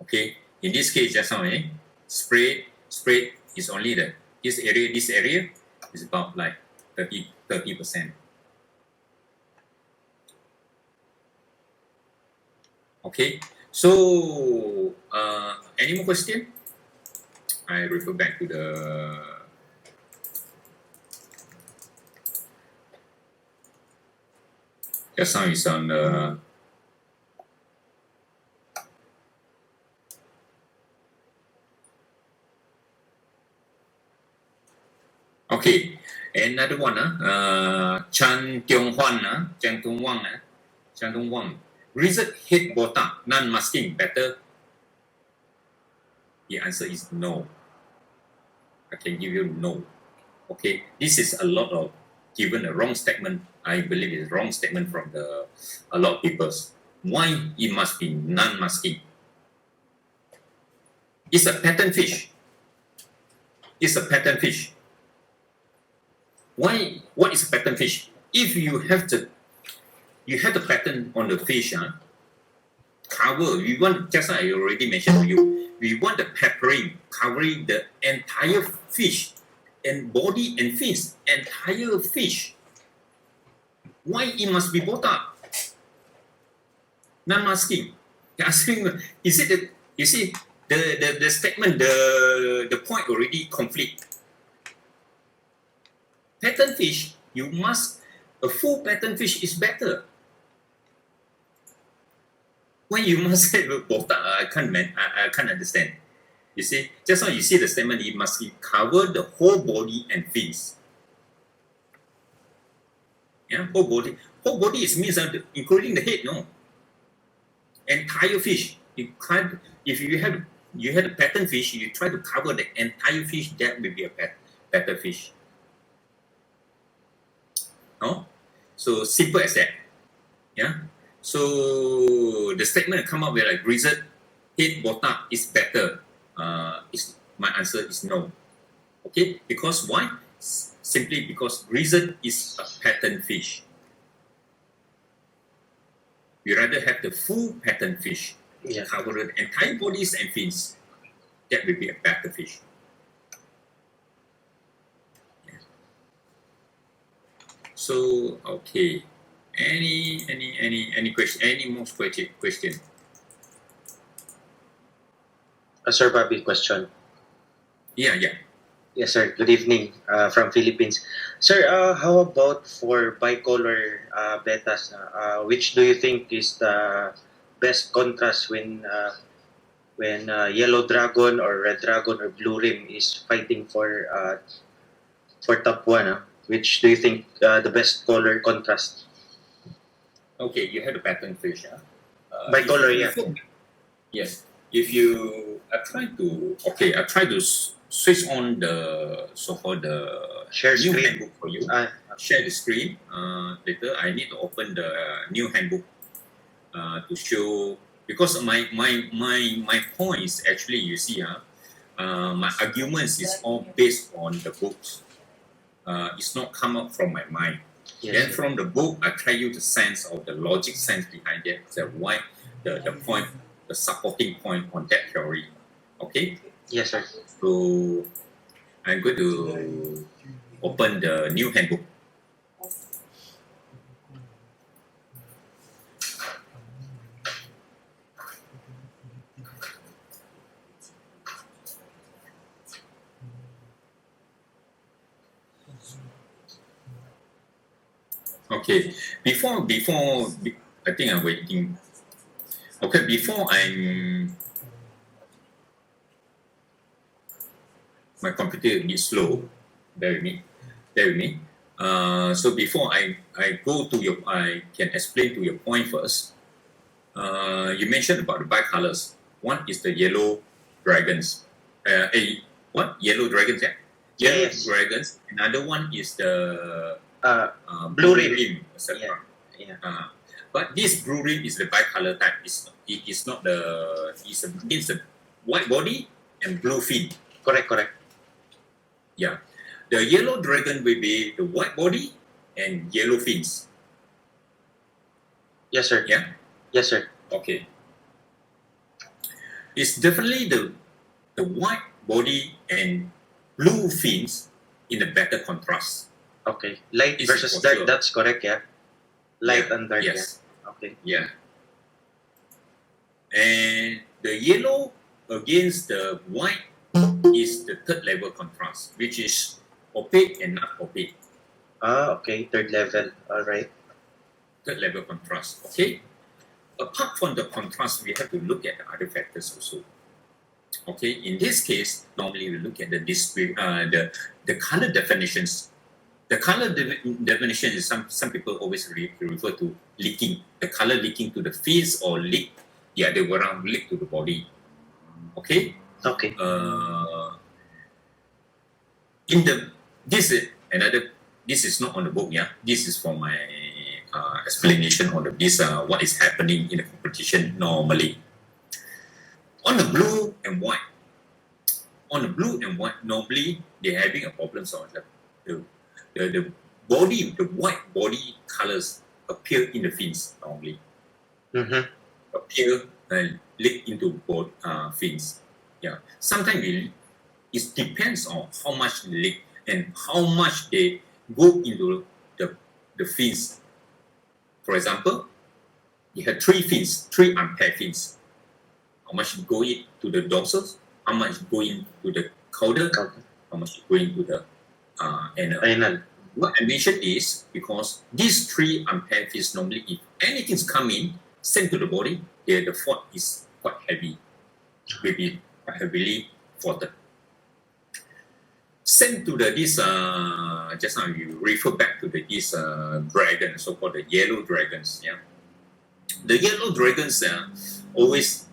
Okay, in this case, just now, spray is only this area is about like 30%. Okay, so any more question? I refer back to the just now is on the okay, another one Chan Tiong Wang grisette head bottom non-masking better. The answer is no. I can give you no. Okay, this is a lot of given a wrong statement. I believe it's a wrong statement from a lot of people. Why it must be non-masking? It's a pattern fish. It's a pattern fish. Why? What is a pattern fish? If you have the pattern on the fish, cover. We want, just like I already mentioned to you, we want the peppering covering the entire fish and body and fins, entire fish. Why it must be both up? Non-masking. Asking, is it the, you see the statement, the point already conflict. Pattern fish, you must, a full pattern fish is better. Why you must have a botak? I can't understand. You see, just now you see the statement, it must cover the whole body and fins. Yeah, whole body. Whole body is means including the head, no. Entire fish. You can't. If you had a pattern fish, you try to cover the entire fish. That will be a pattern fish. No, so simple as that. Yeah. So the statement come up with like grizzled head botak is better. My answer is no. Okay, because why? Simply because grizzled is a pattern fish. We rather have the full pattern fish, cover the entire bodies and fins. That will be a better fish. Yeah. So okay, any question? Any more question? Sir Bobby, question. Yeah. Yes, sir. Good evening from Philippines. Sir, how about for bicolor Bettas? Which do you think is the best contrast when yellow dragon or red dragon or blue rim is fighting for top one? Which do you think the best color contrast? Okay, you had a pattern fish. Bicolor, yeah. Yes. If you, I try to switch on the so-called the Share new screen. handbook for you. Share the screen. Later, I need to open the new handbook to show, because my points actually, you see, my arguments is all based on the books. It's not come up from my mind. Yes, Then sir. from the book, I try you the sense of the logic sense behind it, the point, the supporting point on that theory. Okay? Yes, sir. So I'm going to open the new handbook. Okay, before I think I'm waiting. Okay, before my computer is slow. Bear with me. So before I go to I can explain to your point first. You mentioned about the bicolors. One is the yellow dragons. Yellow dragons? Yeah. Yellow Yes. dragons. Another one is the Blue rim. etc. Yeah. But this blue rim is the bicolor type. It is not it's a white body and blue fin. Correct. Yeah. The yellow dragon will be the white body and yellow fins. Yes, sir. Yeah. Yes, sir. Okay. It's definitely the white body and blue fins in a better contrast. Okay. Light Is versus for dark. sure. That's correct. Yeah. Light Yeah, and dark. yes. Yeah. Okay. Yeah. And the yellow against the white is the third level contrast, which is opaque and not opaque. Okay. Third level. All right. Third level contrast. Okay. Apart from the contrast, we have to look at the other factors also. Okay. In this case, normally we look at the display, the color definitions. The color definition is some people always refer to leaking. The color leaking to the face or leak the other way around, leak to the body. Okay. Okay. This is not on the book. Yeah, this is for my explanation on what is happening in the competition normally. On the blue and white, normally they're having a problem on the body, the white body colors appear in the fins normally. Mm-hmm. Appear and leak into both fins. Yeah. Sometimes it depends on how much they leak and how much they go into the fins. For example, you have three unpaired fins. How much go into the dorsals? How much go into the caudal? How much go into the anal? What I mentioned is because these three unpaired fins normally, if anything's come in, Same to the body, the fault is quite heavy, will be quite heavily faulted. Same to this just now you refer back to this dragon, so-called the yellow dragons. Yeah, the yellow dragons always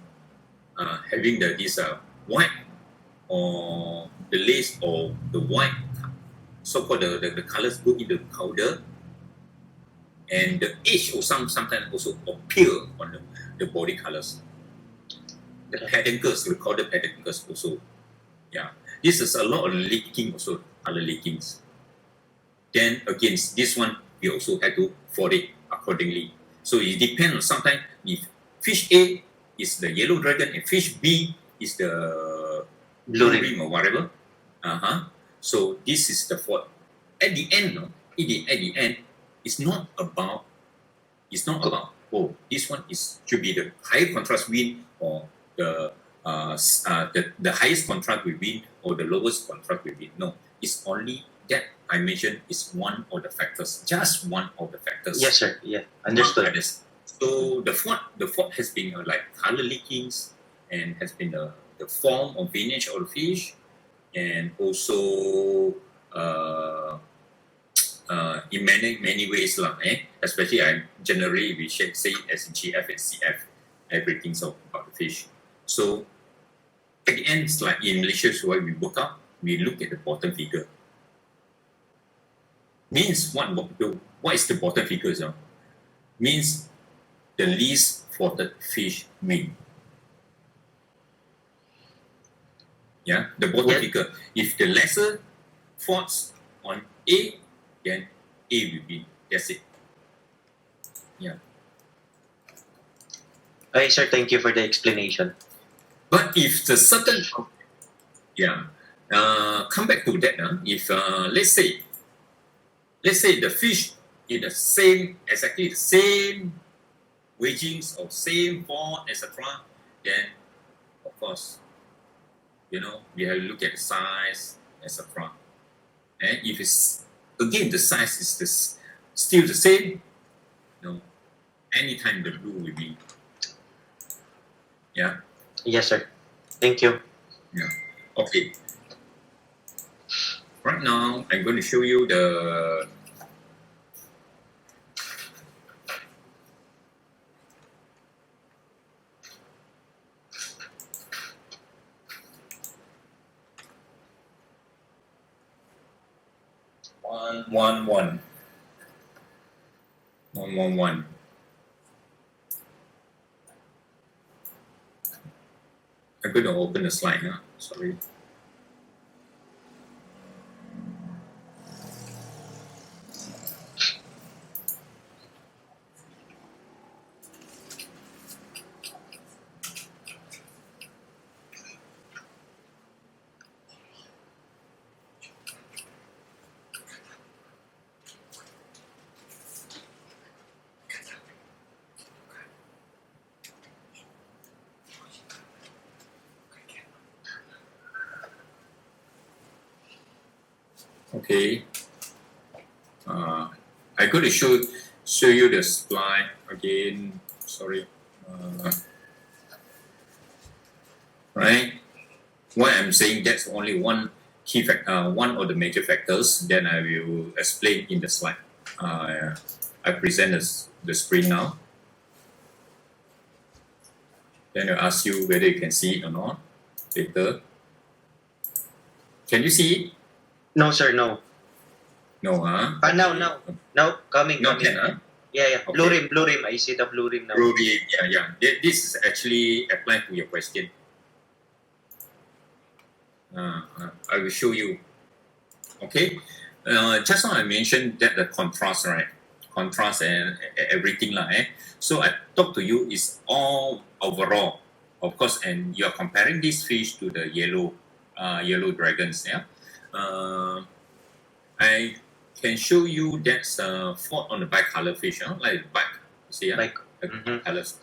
having this white or the lace or the white, so-called the colors go into the powder, and the edge or sometimes also appear on the body colors. The peduncles, we call the peduncles also. Yeah, this is a lot of leaking also, color leakings. Then again, this one we also have to fold it accordingly. So it depends on sometimes if fish A is the yellow dragon and fish B is the blue rim or whatever. So this is the fault. At the end, it's not about this one should be the higher contrast win or the highest contrast will win or the lowest contrast will win. No, it's only that I mentioned is one of the factors, just one of the factors. Yes, sir. Yeah, understood. So the fault has been like color leakings and has been the form of veinage of the fish, and also in many ways especially generally we say it as GF and CF, everything about the fish. So at the end, it's like in Malaysia, so when we work out, we look at the bottom figure. Means what is the bottom figure? Means the least faulted fish mean. Yeah, the bottom figure. If the lesser faults on A, then A will be. That's it. Yeah. Okay, sir. Thank you for the explanation. But if the certain, come back to that. If let's say the fish in exactly the same wedgings or same fault, etc., then of course, we have to look at the size, etc. And if it's again the size is still the same, anytime the blue will be. Yeah. Yes, sir. Thank you. Yeah. Okay. Right now, I'm going to show you the one. I'm going to open the slide now. Sorry. Okay. I'm going to show you the slide again. Sorry. Right. What I'm saying, that's only one key factor, one of the major factors. Then I will explain in the slide. I present the screen now. Then I'll ask you whether you can see it or not later. Can you see it? No, sir. No. No, huh? Now, coming. No, can, huh? Yeah. Okay. Blue rim. I see the blue rim now. Blue rim, yeah. This is actually applied to your question. I will show you. Okay. Just now I mentioned that the contrast, right? Contrast and everything, So I talk to you is all overall, of course, and you are comparing this fish to the yellow dragons. Yeah. I can show you that's fault on the bicolor fish, like back. See, colors.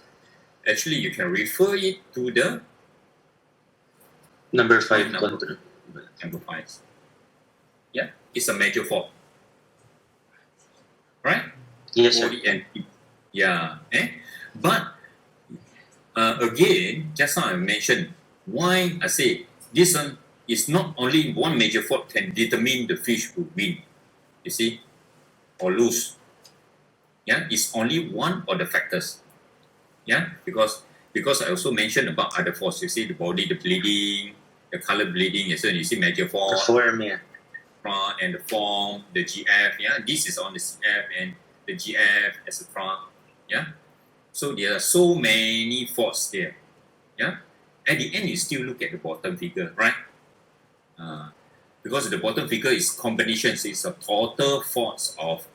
Actually, you can refer it to the number 5 control. Number 5. Yeah, it's a major fault, right? Yes, sir. Body and yeah. But again, just now I mentioned why I say this one is not only one major fault can determine the fish will win, you see, or lose. Yeah, it's only one of the factors. Yeah, because I also mentioned about other faults. You see the body, the bleeding, the color bleeding. So you see major The fault, form, yeah. front and the form, the GF. Yeah, this is on the CF and the GF, etc. Yeah, so there are so many faults there. Yeah, at the end you still look at the bottom figure, right? Because the bottom figure is combinations. It's a total faults of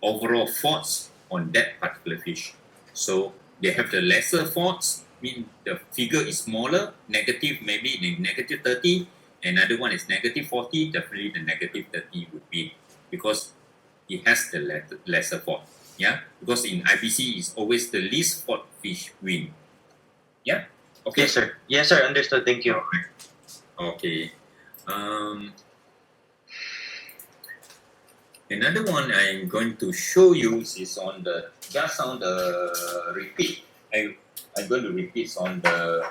overall faults on that particular fish. So they have the lesser faults, mean the figure is smaller, negative maybe negative 30, another one is negative 40, definitely the negative 30 would be because it has the lesser fault. Yeah, because in IPC it's always the least fault fish win. Yeah. Okay. Yes, sir. Yes, sir. Understood. Thank you. Okay. Another one I'm going to show you is on the just on the repeat. I'm going to repeat on the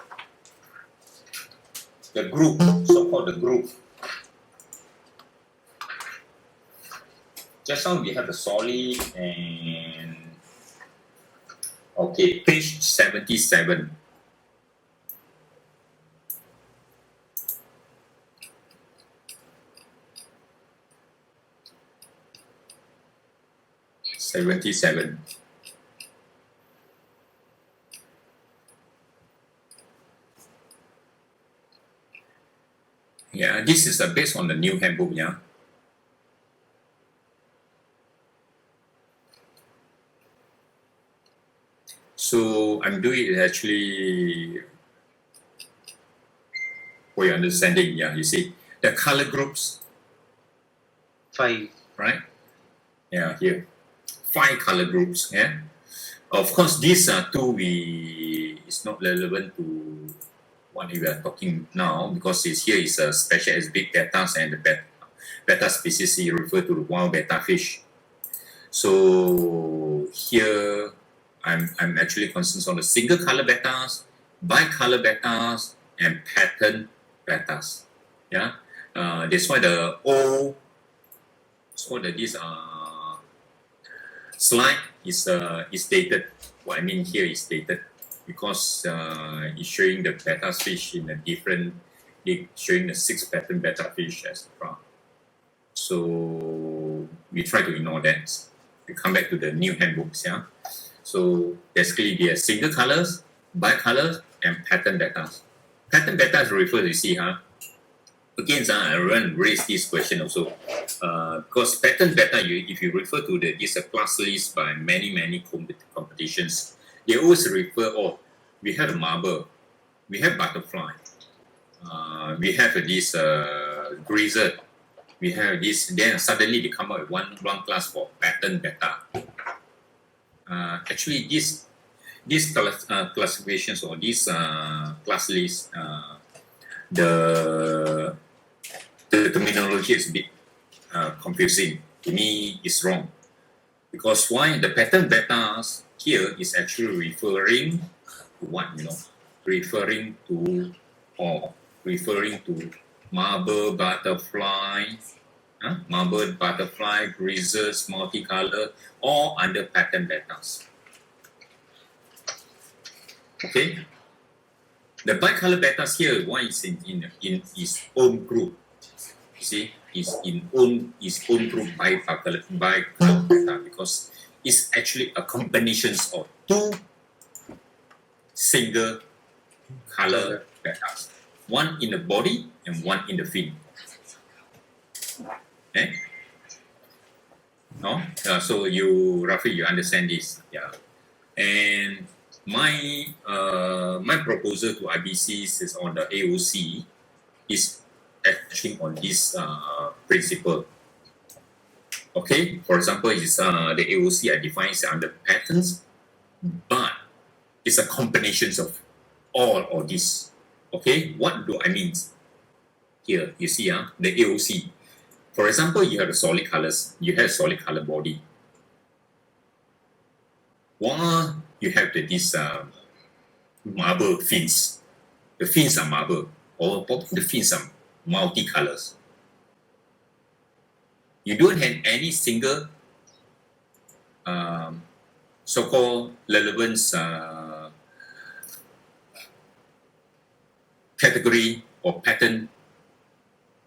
group, so-called the group. Just now we have the solid and okay, page 77. Yeah, this is based on the new handbook. Yeah. So I'm doing it actually for your understanding. Yeah, you see the color groups, 5. right? Yeah, here 5 color groups. Yeah. Of course, these are two it's not relevant to what we are talking now because here is a special as big bettas and the betta species you refer to the wild betta fish. So here I'm actually concerned on the single color bettas, bicolor bettas, and pattern bettas. Yeah, that's why the this slide is dated. What I mean here is dated because it's showing the betta fish in a different. Showing the 6 pattern betta fish as well. So we try to ignore that. We come back to the new handbooks. Yeah. So basically, there are single colors, bicolors, and pattern bettas. Pattern bettas refer to see, again, I want to raise this question also. Because pattern betta, if you refer to this class list by many competitions, they always refer, we have a marble, we have butterfly, we have this grizzard, we have this, then suddenly they come up with one class for pattern betta. Actually, these classifications or these class lists, the terminology is a bit confusing. To me, it's wrong. Because why? The pattern bettas here is actually referring to what? Referring to marble, butterfly, grizzards, multicolor, all under pattern bettas. Okay. The bicolor bettas here, one is in his own group. You see, is in his own group bicolor betta because it's actually a combination of 2 single color bettas. One in the body and one in the fin. Okay? No? So roughly you understand this. Yeah. And my proposal to IBCs is on the AOC is actually on this principle. Okay, for example, is the AOC I define it under patterns, but it's a combination of all of this. Okay, what do I mean? Here, you see, the AOC. For example, you have the solid colors. You have solid color body. While you have this marble fins. The fins are marble, or probably the fins are multicolors. You don't have any single so-called relevance category or pattern,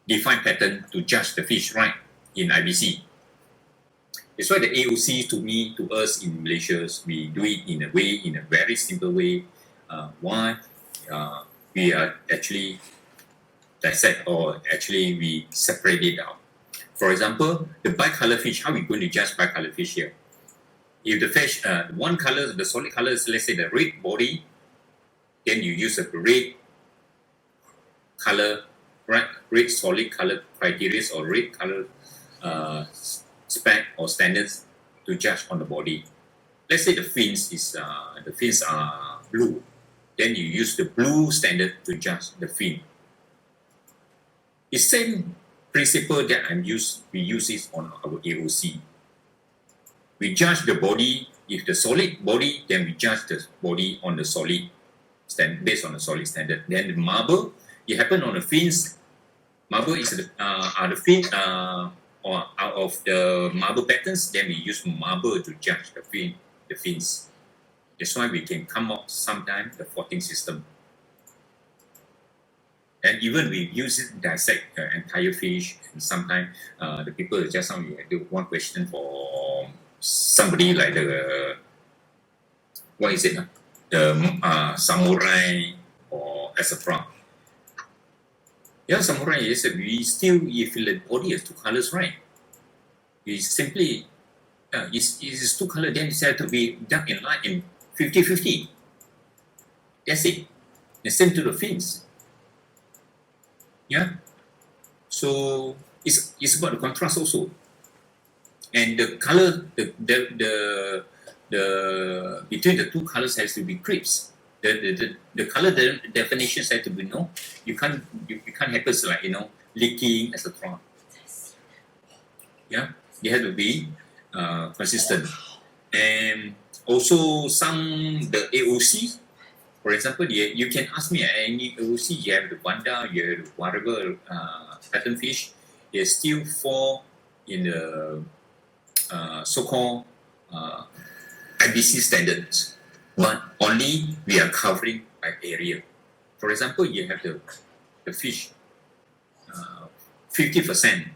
defined pattern to judge the fish right in IBC. That's why the AOC to us in Malaysia, we do it in a very simple way. Why? We are actually dissect, or actually we separate it out. For example, the bicolor fish, how are we going to judge bicolor fish here? If the fish, one color, the solid color is, let's say, the red body, then you use a red color, right? Red solid color criteria or red color spec or standards to judge on the body. Let's say the fins are blue, then you use the blue standard to judge the fin. The same principle that we use it on our AOC. We judge the body. If the solid body, then we judge the body on the solid based on the solid standard. Then the marble, it happen on the fins. Marble is the fin or out of the marble patterns. Then we use marble to judge the fins. That's why we can come up sometimes the faulting system. And even we use it to dissect the entire fish. And sometimes the people just now do one question for somebody like the what is it? The samurai or etc. Yeah, samurai is we still if the body has two colors, right? We simply it's two colors, then it has to be dark and light in 50-50. That's it. The same to the fins. Yeah. So it's about the contrast also. And the color, the between the two colors has to be crisp. The color definitions have to be you can't happen like leaking, etc. Yeah, they have to be consistent. And also the AOC, for example, you can ask me any AOC. You have the Banda, you have whatever pattern fish. They still fall in the so-called IBC standards, but only we are covering by area. For example, you have the fish 50%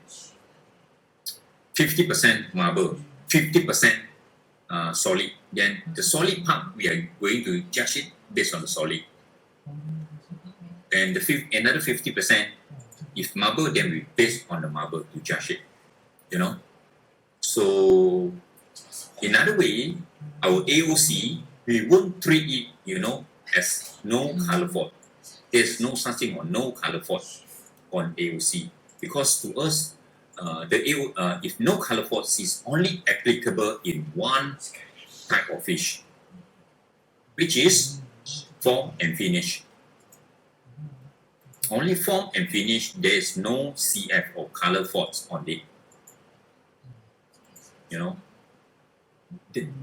marble, 50% solid. Then the solid part we are going to judge it based on the solid. And another 50%, if marble, then we based on the marble to judge it. So, in other way, our AOC, we won't treat it, as no color fault. There's no such thing or no color fault on AOC, because to us, if no color fault is only applicable in one type of fish, which is form and finish. Only form and finish, there's no CF or color faults on it.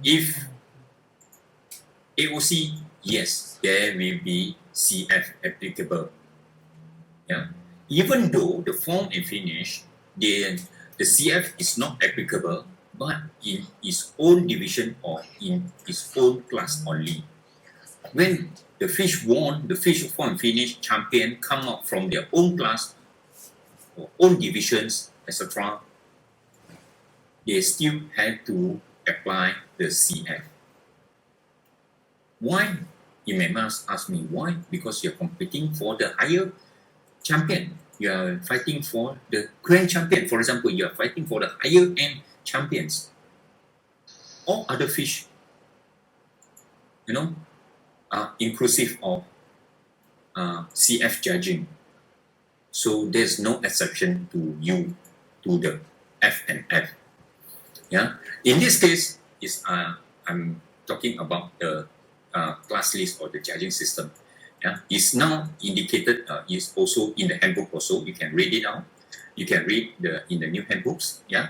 If AOC, yes, there will be CF applicable. Yeah. Even though the form and finish, the CF is not applicable, but in its own division or in its own class only. When the fish won, the fish form and finish champion come out from their own class or own divisions, etc., they still have to apply the CF. Why? You may ask me why? Because you're competing for the higher champion. You are fighting for the grand champion. For example, you are fighting for the higher end champions. All other fish, are inclusive of CF judging. So there's no exception to the F and F. Yeah. In this case, I'm talking about the class list or the judging system. Yeah. It's now indicated. Is also in the handbook. Also, you can read it out. You can read in the new handbooks. Yeah.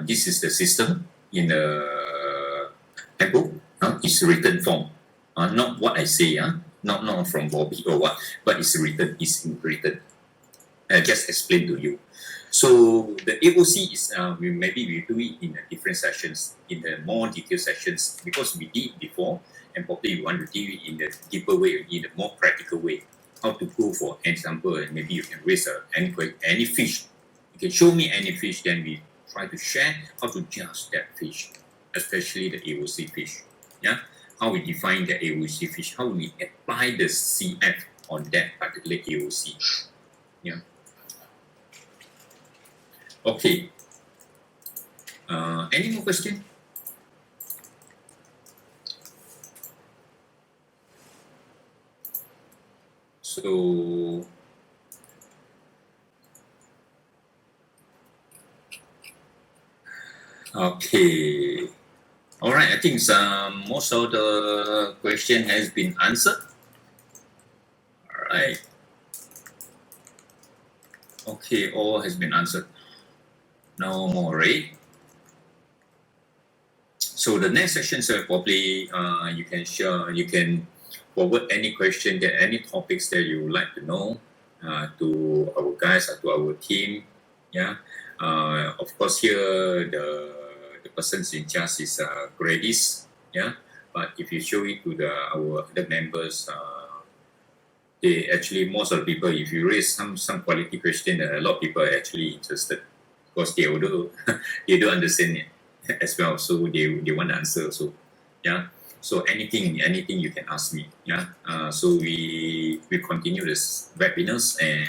This is the system in the handbook is written form, not what I say, not from Bobby or what, but it's written, is in written. I just explain to you. So the AOC is maybe we do it in the different sessions, in the more detailed sessions, because we did before, and probably we want to do it in the deeper way, in the more practical way. How to go for example, and maybe you can raise any fish. You can show me any fish, then we try to share how to judge that fish, especially the AOC fish. Yeah, how we define the AOC fish, how we apply the CF on that particular AOC. Yeah. Okay. Any more question? So okay. All right. I think most of the question has been answered. All right. Okay, all has been answered. No more, right? So the next session, so probably you can share, you can forward any question, that any topics that you would like to know to our guys or to our team. Yeah. Of course, here the persons in charge is Gradis. Yeah. But if you show it to our other members, they actually, most of the people, if you raise some quality question, a lot of people are actually interested because they do they do understand it as well, so they want to answer also. Yeah. So anything you can ask me. Yeah. So we continue this webinars and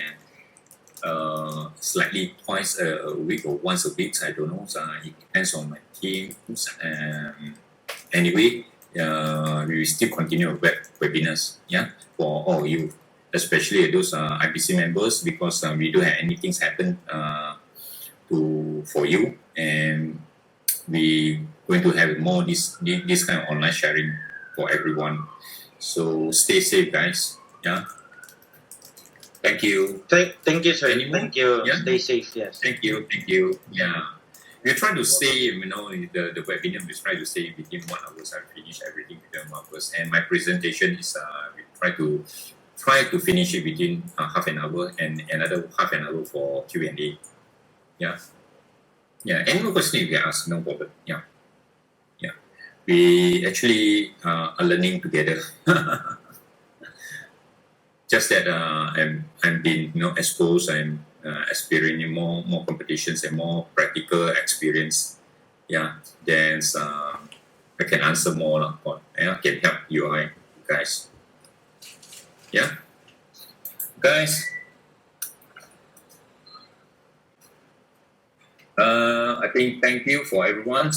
slightly twice a week or once a week. I don't know. So it depends on my team. Anyway, we will still continue webinars. Yeah, for all you, especially those IPC members, because we don't have anything happen for you, and we going to have more this kind of online sharing for everyone. So stay safe, guys. Yeah. Thank you. Thank you, sir. Any more? Thank you. Yeah. Stay safe. Yes. Thank you. Yeah. We try to stay, the webinar, we try to stay within 1 hour. I finish everything within 1 hour. And my presentation is, we try to finish it within half an hour and another half an hour for Q&A. Yeah. Yeah. Any more questions you can ask, no problem. Yeah. Yeah. We actually are learning together. Just that I'm being exposed. I'm experiencing more competitions and more practical experience. Yeah, then I can answer more I can help you guys. Yeah, guys. I think thank you for everyone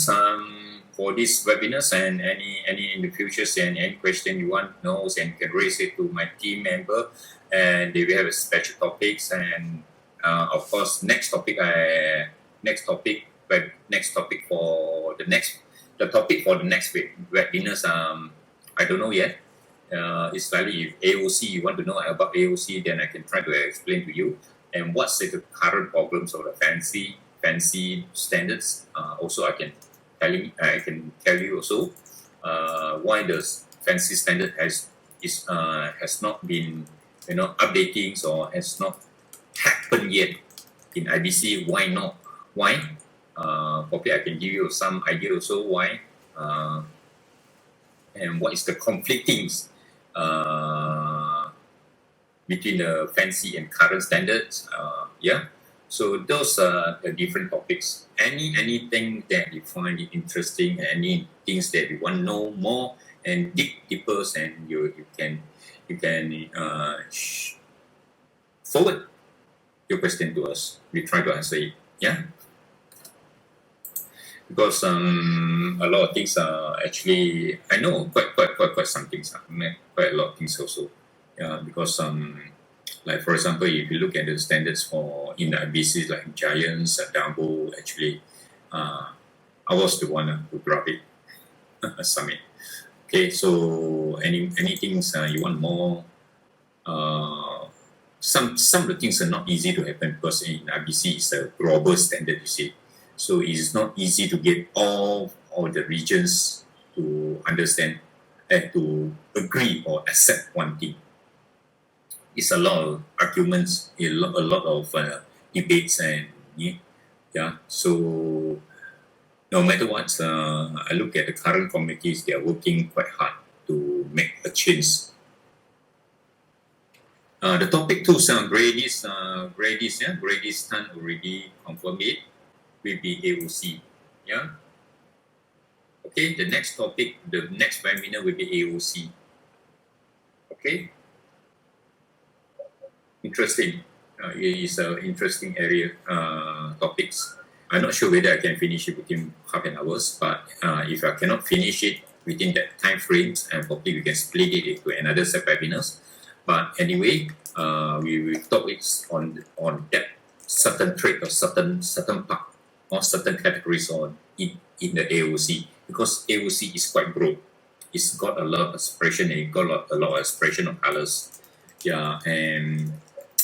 for this webinars, and any in the future, and any question you want to know, and you can raise it to my team member, and they will have a special topics, and of course next topic for the next webinars, I don't know yet. It's likely if AOC, you want to know about AOC, then I can try to explain to you, and what's the current problems of the fancy standards. Also, I can tell you also why the fancy standard has not been updating, or has not happened yet in IBC. Why not? Why? Probably I can give you some idea also why, and what is the conflicting between the fancy and current standards. Yeah. So those are the different topics. Anything that you find it interesting, any things that you want to know more and dig deeper, and you can forward your question to us. We try to answer it. Yeah. Because a lot of things are actually, I know quite some things, quite a lot of things also. Yeah. Because like for example, if you look at the standards for in the IBCs like Giants, Dumbo, actually, I was the one who dropped it. Summit. Okay, so anything you want more? Some of the things are not easy to happen because in IBC it's a global standard, you see. So it's not easy to get all the regions to understand and to agree or accept one thing. It's a lot of arguments, a lot of debates, and yeah. So no matter what, I look at the current committees; they are working quite hard to make a change. The topic two, Grady's done already confirmed it will be AOC. Yeah. Okay, the next topic, the next webinar will be AOC. Okay. Interesting. It is an interesting area topics. I'm not sure whether I can finish it within half an hour, but if I cannot finish it within that time frames, and probably we can split it into another set webinars. But anyway, we will talk it on that certain trait or certain part or certain categories on in the AOC, because AOC is quite broad. It's got a lot of expression and it got a lot of expression of colors. Yeah, and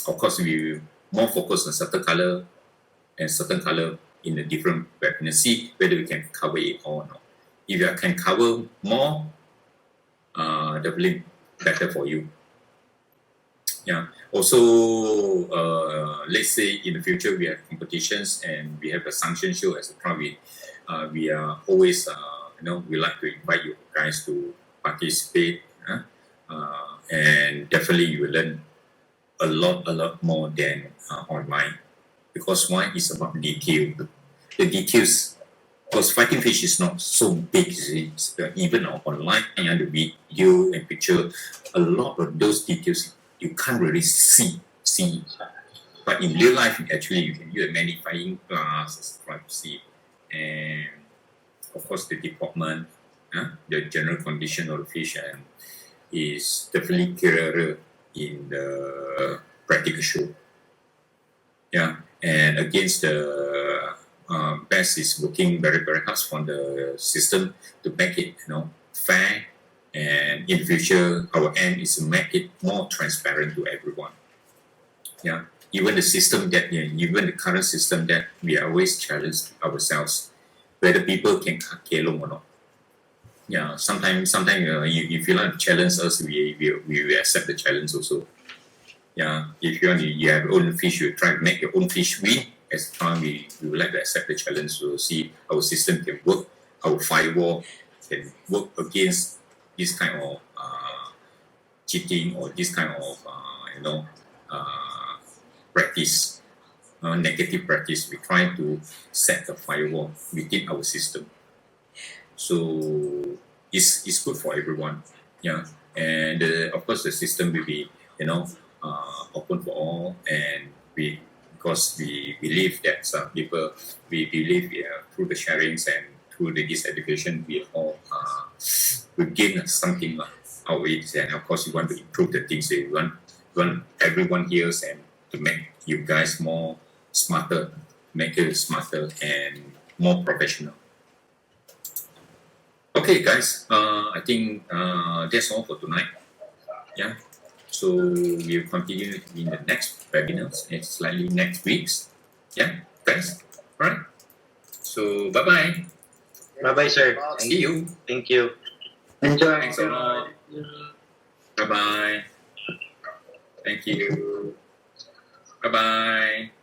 of course we more focus on certain color and certain color in the different webinars. See whether we can cover it or not. If you can cover more, definitely better for you. Yeah. Also, let's say in the future we have competitions and we have a sanction show as a crowd. We are always, we like to invite you guys to participate. And definitely you will learn a lot more than online, because one is about detail. The details, because fighting fish is not so big, even online, and the video and picture, a lot of those details you can't really see. But in real life, actually, you can use a magnifying glass to see. And of course, the deportment, the general condition of the fish, and is definitely clearer in the practical show. Yeah, and against the best is working very hard on the system to make it fair, and in the future our aim is to make it more transparent to everyone. Yeah, even the current system that we always challenge ourselves whether people can cut kelong or not. Yeah, sometimes if you like to challenge us, we will accept the challenge also. Yeah, if you have your own fish, you try to make your own fish win. As time we would like to accept the challenge to see our system can work, our firewall can work against this kind of cheating or this kind of practice, negative practice. We try to set the firewall within our system. So it's good for everyone. Yeah, and of course the system will be open for all, and because we believe that some people through the sharings and through this education we all will gain something out of it, and of course we want to improve the things. We want everyone here and to make you guys more smarter, make it smarter and more professional. Okay, guys, I think that's all for tonight. Yeah, so we'll continue in the next webinars and slightly next weeks. Yeah, guys. All right. So bye-bye. Bye-bye, sir. See you. Thank you. Enjoy. Thanks a lot. Bye-bye. Thank you. Bye-bye.